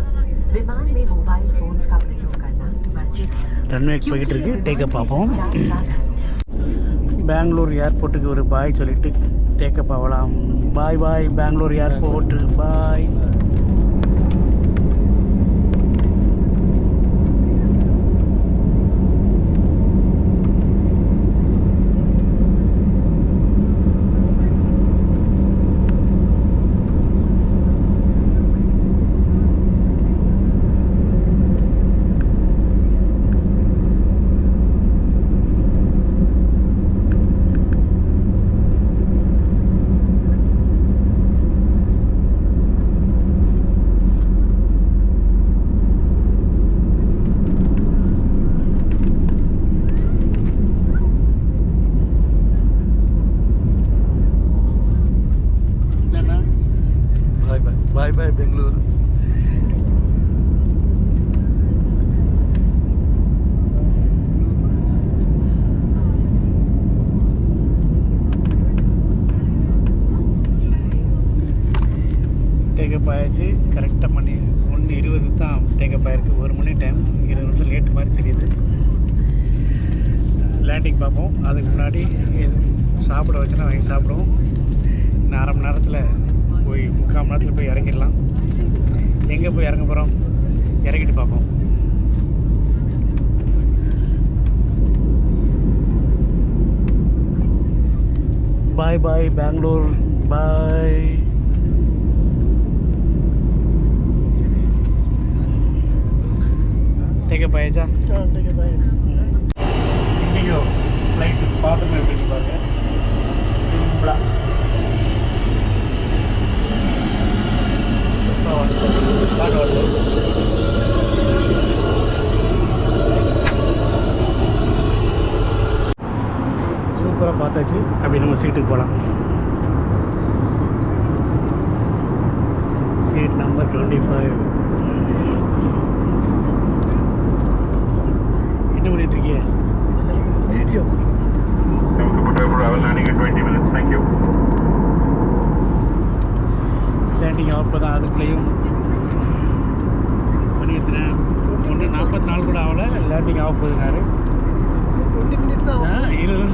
विमान में मोबाइल फोन्स का प्रयोग करना वर्जित है. ரன்வேக்கு போய்கிட்டு இருக்கு. டேக்கப் பார்ப்போம். பெங்களூர் ஏர்போர்ட்டுக்கு ஒரு பாய் சொல்லிட்டு டேக்கப் ஆகலாம். Bye bye Bangalore airport bye. Bye bye Bengaluru. Take off ஆயாச்சு. கரெக்டாக மணி 1:20 தான் டேக்கப் ஆயிருக்கு. 1 மணி டைம் 20 நிமிஷம் லேட்டு மாதிரி தெரியுது. லேண்டிங் பார்ப்போம். அதுக்கு முன்னாடி சாப்பிட வச்சுன்னா வாங்கி சாப்பிடுவோம். இன்னும் அரை மணி நேரத்தில் போய் 3/4 மணி நேரத்தில் போய் இறங்கிடலாம். எங்கே போய் இறங்க போகிறோம் இறங்கிட்டு பார்ப்போம். பாய் பாய் பெங்களூர் பாய். டேக்கப் ஆயிடுச்சா? டேக்கப் ஆயிடுச்சு. இண்டிகோ ஃப்ளைட்டு பார்த்துட்டு எப்படி பாருங்க. சிம்பிளாக சூப்பராக பார்த்தாச்சு. அப்படி நம்ம சீட்டுக்கு போகலாம். Seat number 25. என்ன பண்ணிட்டு இருக்கீங்க? வீடியோ.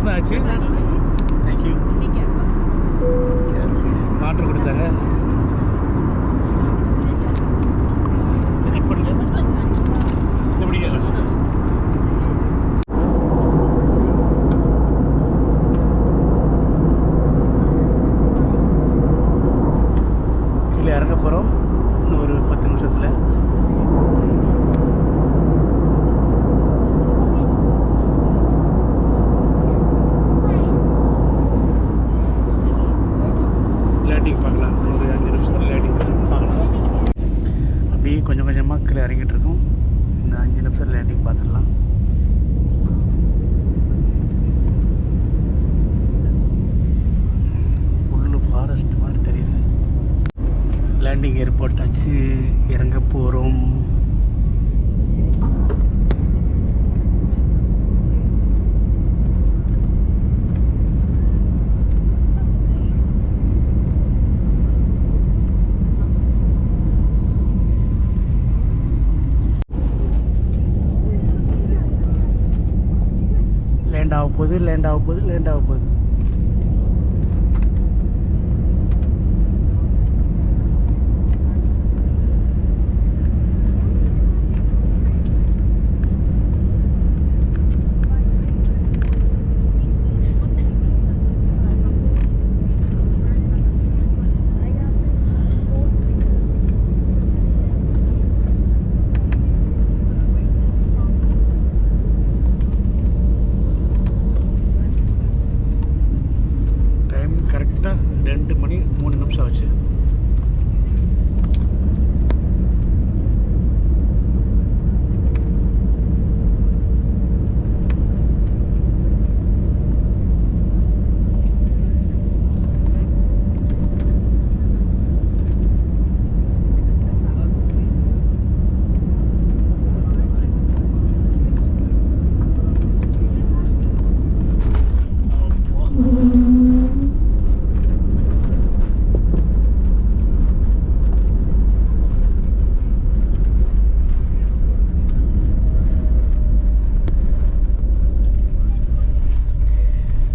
தான் ஆச்சு. தேங்க்யூ. வாட்டர் கொடுத்தாங்க. செக் பண்ணுங்க. எப்படி கீழே இறங்க போகிறோம் இன்னும் ஒரு 10 நிமிஷத்தில். லேண்டிங் பார்க்கலாம். ஒரு 5 நிமிஷத்தில் லேண்டிங் பார்க்கலாம். அப்படியே கொஞ்சம் கொஞ்சமாக கீழே இறங்கிட்டு இருக்கோம். இந்த 5 நிமிஷத்தில் லேண்டிங் பார்த்துடலாம். ஃபுல்லு ஃபாரஸ்ட் மாதிரி தெரியுது. லேண்டிங் ஏர்போர்ட் ஆச்சு. இறங்க போகிறோம். லேண்ட் ஆக போகுது. டைம் கரெக்டாக 2 மணி 3 நிமிஷம் ஆச்சு.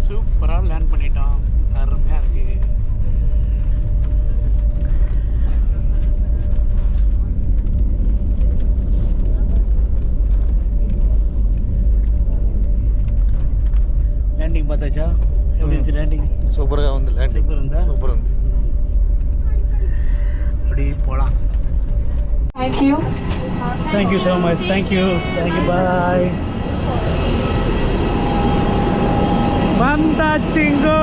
சூப்பராக லேண்ட் பண்ணிட்டோம். அருமையாக இருக்குது. லேண்டிங் பார்த்தாச்சா? எப்படி இருந்துச்சு லேண்டிங்? சூப்பராக வந்து லேண்டிங் சூப்பர் இருந்தா? சூப்பர் வந்து. அப்படி போகலாம். Thank you. Thank you so much. Thank you. Bye. வந்தாச்சுங்கோ.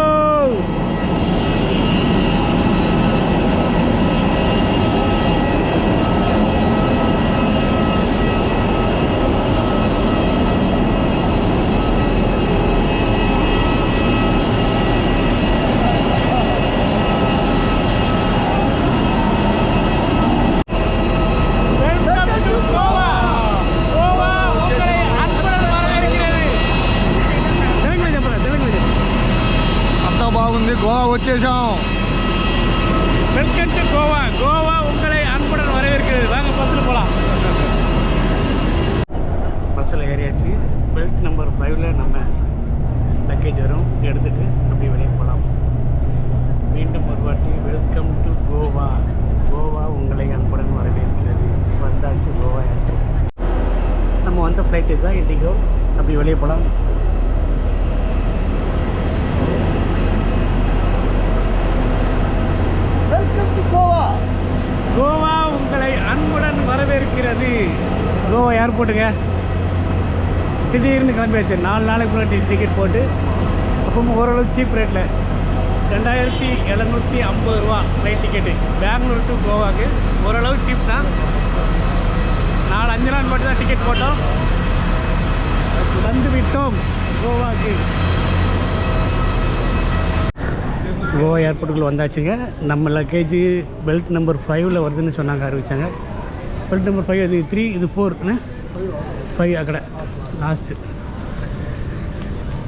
అంతా బాగుంది. గోవా వచ్చేసాం. Welcome to Goa. கோவா உங்களை அன்புடன் வரவேற்கிறது. வாங்க பஸ்ஸில் போகலாம். பஸ்ஸில் ஏறியாச்சு. பெல்ட் நம்பர் 5ல் நம்ம லக்கேஜ் வரும். எடுத்துகிட்டு அப்படியே வெளியே போகலாம். மீண்டும் ஒரு வாட்டி வெல்கம் டு கோவா. கோவா உங்களை அன்புடன் வரவேற்கிறது. வந்தாச்சு கோவா ஏர்போர்ட். நம்ம வந்த ஃப்ளைட் இதுதான், இண்டிகோ. அப்படி வெளியே போகலாம். Welcome to Goa. கோவா உங்களை அன்புடன் வரவேற்கிறது. கோவா ஏர்போர்ட்டுங்க. திடீர்னு கிளம்பியாச்சு. 4 நாளைக்கு முன்னாடி டிக்கெட் போட்டு அப்போ ஓரளவு சீப் ரேட்டில் 2750 ரூபா ஃப்ளைட் டிக்கெட்டு. பெங்களூர் டு கோவாக்கு ஓரளவு சீப் தான். 4-5 நாள் மட்டும் தான் டிக்கெட் போட்டோம். வந்து விட்டோம் கோவாக்கு. கோவா ஏர்போர்ட்டுக்குள்ளே வந்தாச்சுங்க. நம்ம லக்கேஜ் பெல்ட் நம்பர் 5ல் வருதுன்னு சொன்னாங்க, அறிவிச்சாங்க. பெல்ட் நம்பர் 5 அது 3 இது 4 5 அக்கடை லாஸ்ட்டு.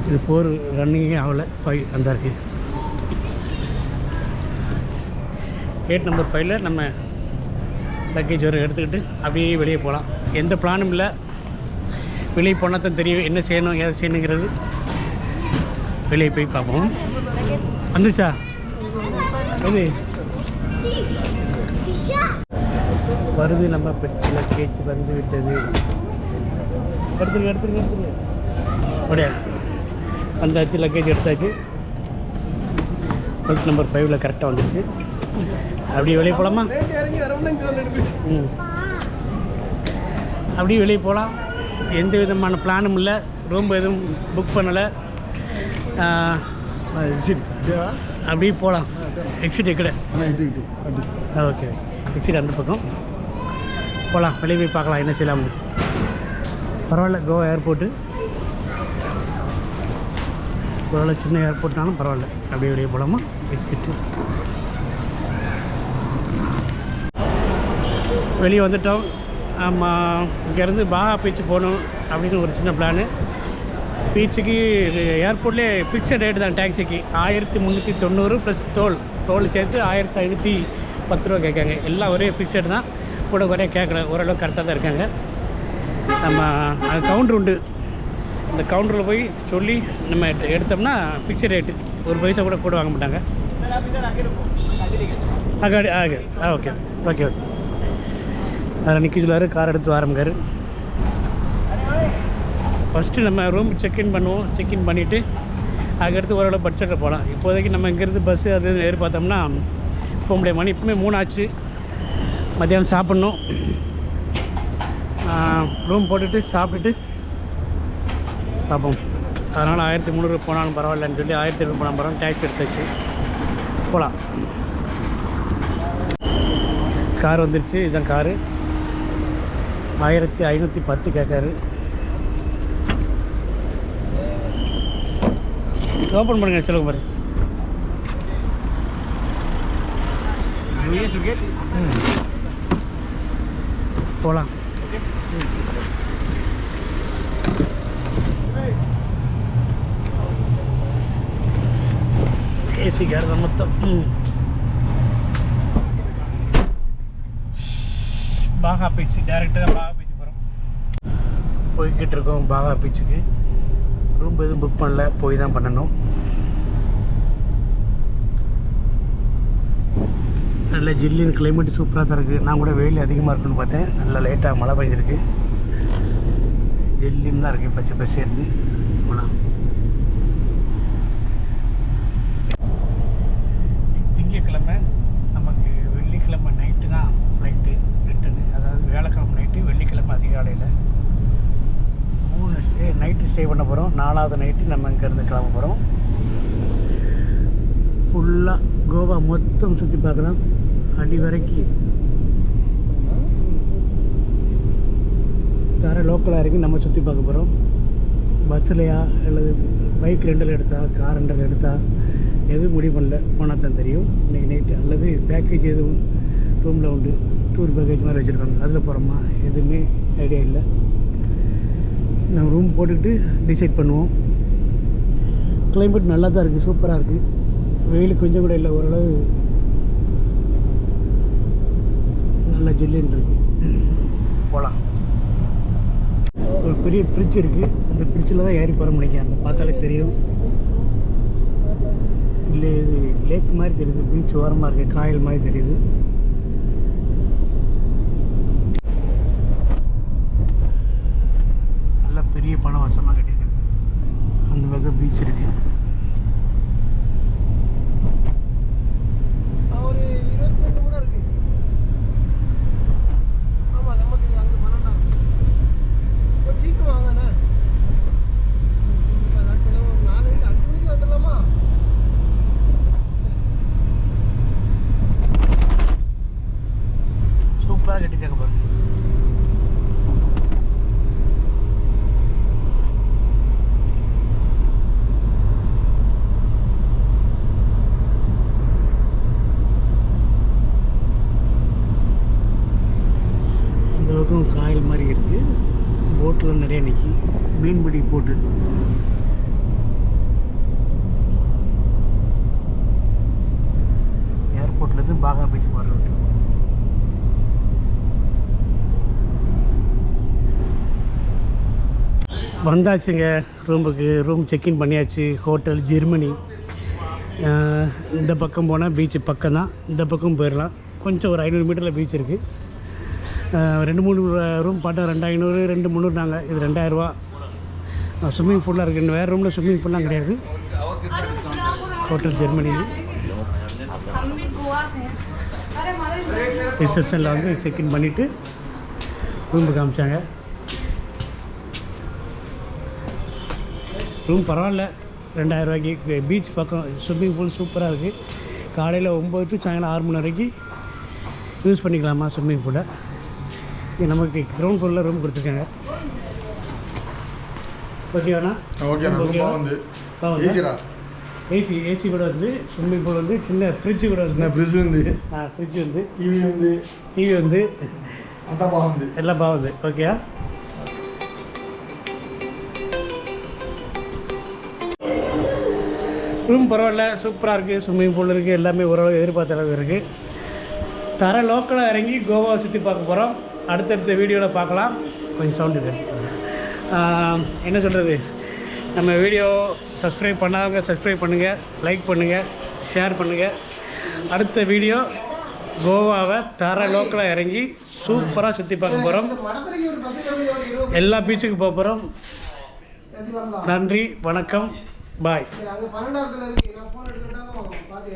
இது 4 ரன்னிங்கே ஆகலை. 5 அந்த இருக்குது. 8 நம்பர் 5ல் நம்ம லக்கேஜ் வர எடுத்துக்கிட்டு அப்படியே வெளியே போகலாம். எந்த பிளானும் இல்லை. வெளியே போனால் தான் தெரியும் என்ன செய்யணும் ஏது செய்யணுங்கிறது. வெளியே போய் பார்ப்போம். வந்துருச்சா இது வருது. நம்ம பெட் லக்கேஜ் வந்து விட்டது. எடுத்துருங்க அப்படியா வந்தாச்சு. லக்கேஜ் எடுத்தாச்சு. பெல்ட் நம்பர் 5ல் கரெக்டாக வந்துச்சு. அப்படியே வெளியே போகலாமா? அப்படியே வெளியே போகலாம். எந்த விதமான பிளானும் இல்லை. ரூம் எதுவும் புக் பண்ணலை. அப்படியே போகலாம். Exit எக்கடை okay. எக்ஸிட் அந்த பக்கம் போகலாம். வெளியே போய் பார்க்கலாம் என்ன செய்யலாம். பரவாயில்ல, கோவா ஏர்போர்ட்டு பரவாயில்ல, சின்ன ஏர்போர்ட்னாலும் பரவாயில்ல. அப்படியே வெளியே போகலாமா? எக்ஸிட்டு வெளியே வந்துட்டோம். ஆமாம், இங்கேருந்து பாகா பீச் போகணும் அப்படின்னு ஒரு சின்ன பிளானு. பீச்சுக்கு ஏர்போர்ட்லேயே ஃபிக்ஸட் ரேட்டு தான். டாக்ஸிக்கு 1390 ப்ளஸ் டோல் சேர்த்து 1510 ரூபா கேட்காங்க. எல்லாம் ஒரே ஃபிக்ஸட் தான். கூட குறைய கேட்கல. ஓரளவு கரெக்டாக தான் இருக்காங்க. நம்ம அது கவுண்டர் உண்டு. அந்த கவுண்டரில் போய் சொல்லி நம்ம எடுத்தோம்னா ஃபிக்ஸட் ரேட்டு. ஒரு பைசா கூட வாங்க மாட்டாங்க. Okay okay. அதில் நிற்க சொல்லாரு. கார் எடுத்து ஆரம்பிக்காரு. ஃபஸ்ட்டு நம்ம ரூம் செக்இன் பண்ணுவோம். செக்இன் பண்ணிவிட்டு அதுக்கடுத்து ஓரளவு பட்ஜெட்டில் போகலாம். இப்போதைக்கு நம்ம இங்கேருந்து பஸ்ஸு அது எதிர்பார்த்தோம்னா போக முடியாது. மணி இப்போமே 3 ஆச்சு. மத்தியானம் சாப்பிட்ணும். ரூம் போட்டுட்டு சாப்பிட்டுட்டு பார்ப்போம். அதனால் 1300 போனாலும் பரவாயில்லன்னு சொல்லி 1700 போனாலும் பரவாயில்ல. டேக்ஸி எடுத்தாச்சு. போகலாம். கார் வந்துருச்சு. இதுதான் காரு. 1510 கேட்காரு. ஓப்பன் பண்ணுங்க. சொல்லுங்க பாரு. போகலாம். ஏசி கார் தான் மொத்தம். பாகா பீச் டேரெக்டாக பாகா பீச் போகிறோம். போய்கிட்டு இருக்கோம் பாகா பீச்சுக்கு. ரூம் எதுவும் புக் பண்ணல. போய் தான் பண்ணணும். நல்ல ஜில்லுன்னு கிளைமேட் சூப்பராக தான் இருக்குது. நான் கூட வெயில் அதிகமாக இருக்குன்னு பார்த்தேன். நல்லா லைட்டாக மழை பெஞ்சிருக்கு. ஜில்லுன்னு தான் இருக்குது. பச்சை பசேர்ந்து போகலாம். திங்கக்கிழமை நமக்கு வெள்ளிக்கிழமை நைட்டு தான் ஃப்ளைட்டு ரிட்டனு. அதாவது வியாழக்கிழமை நைட்டு வெள்ளிக்கிழமை அதிகாலையில் 3 நைட்டு ஸ்டே பண்ண போகிறோம். 4வது நைட்டு நம்ம இங்கேருந்து கிளம்ப போகிறோம். ஃபுல்லாக கோவா மொத்தம் சுற்றி பார்க்கலாம். அடி வரைக்கும் தர லோக்கலாக இறங்கி நம்ம சுற்றி பார்க்க போகிறோம். பஸ்ஸுலையா அல்லது பைக் ரெண்டல் எடுத்தால் கார் ரெண்டல் எடுத்தால் எதுவும் முடிவு பண்ணல. போனால் தான் தெரியும். இன்றைக்கி நைட்டு அல்லது பேக்கேஜ் எதுவும் ரூமில் உண்டு. டூர் பேக்கேஜ் மாதிரி வச்சுருக்காங்க. அதில் போகிறோமா எதுவுமே ஐடியா இல்லை. நம்ம ரூம் போட்டுக்கிட்டு டிசைட் பண்ணுவோம். கிளைமேட் நல்லா தான் இருக்குது. சூப்பராக இருக்குது. வெயில் கொஞ்சம் கூட இல்லை. ஓரளவு நல்லா ஜில்லுன்னு இருக்குது. போகலாம். ஒரு பெரிய பிரிட்ஜ் இருக்குது. அந்த பிரிட்ஜில் தான் ஏறி போகிற முடியும். அந்த பார்த்தாலே தெரியும். இல்லை இது லேக் மாதிரி தெரியுது. பீச் ஓரமாக இருக்குது. காயல் மாதிரி தெரியுது. நல்லா பெரிய பணம் வசமாக கட்டியிருக்காங்க. அந்த பக்கம் பீச் இருக்குது. ஒரு 22 கூட இருக்கு. ஆமாம், நமக்கு அங்கே 12 ஒரு சீக்கிரம் வாங்கண்ணே. சீக்கிரம் ஒரு 4-5 மணிக்கு வந்துடலாமா? சூப்பராக கட்டியிருக்காங்க பாருங்க. காயல் மாதிரி இருக்குது. போட்டில் நிறைய நிற்கி மீன்பிடி போட்டு. ஏர்போர்ட்லேருந்து பாகா பீச் போகிற ரூட்டு. வந்தாச்சுங்க ரூமுக்கு. ரூம் செக்இன் பண்ணியாச்சு. Hotel Germany. இந்த பக்கம் போனால் பீச்சு பக்கம் தான், இந்த பக்கம் போயிடலாம். கொஞ்சம் ஒரு 500 மீட்டரில் பீச் இருக்குது. 2-3 ரூம் பார்த்தா 2500, 2-300 நாங்கள். இது 2000 ஸ்விம்மிங் பூலாக இருக்குது. வேறு ரூமில் ஸ்விம்மிங் பூல்லாம் கிடையாது. ஹோட்டல் ஜெர்மனி ரிசப்ஷனில் வந்து செக்இன் பண்ணிவிட்டு ரூமுக்கு காமிச்சாங்க. ரூம் பரவாயில்ல, 2000 ரூபாய்க்கு. பீச் பக்கம் ஸ்விம்மிங் பூல் சூப்பராக இருக்குது. காலையில் 9 to சாயங்காலம் 6 மணி வரைக்கும் யூஸ் பண்ணிக்கலாமா ஸ்விம்மிங் பூலை. இது நமக்கு கிரவுண்ட் ஃப்ளோரில் ரூம் கொடுத்துருக்காங்க. ஓகேவாண்ணா? ஏசி கூட வந்து ஸ்விம்மிங் பூல் வந்து சின்ன ஃப்ரிட்ஜு கூட வந்து ఫ్రిడ్జ్ ఉంది, ஃப்ரிட்ஜ் வந்து టీవీ வந்து అంతా బాగుంది. எல்லாம் பாகுது. ஓகே, ரூம் பரவாயில்ல, சூப்பராக இருக்குது. ஸ்விம்மிங் பூல் இருக்குது, எல்லாமே ஓரளவு எதிர்பார்த்த அளவு இருக்குது. தர லோக்கலாக இறங்கி கோவாவை சுற்றி பார்க்க போகிறோம். அடுத்தடுத்த வீடியோவில் பார்க்கலாம். கொஞ்சம் சவுண்டு இது என்ன சொல்கிறது, நம்ம வீடியோ சப்ஸ்கிரைப் பண்ணாதவங்க சப்ஸ்கிரைப் பண்ணுங்கள், லைக் பண்ணுங்கள், ஷேர் பண்ணுங்கள். அடுத்த வீடியோ கோவாவை தர லோக்கலாக இறங்கி சூப்பராக சுற்றி பார்க்க போகிறோம். எல்லா பீச்சுக்கு போக போகிறோம். நன்றி, வணக்கம், பாய். அங்கே 12 இருக்கு. நான் ஃபோன் எடுத்துக்கிட்டாலும் பார்த்து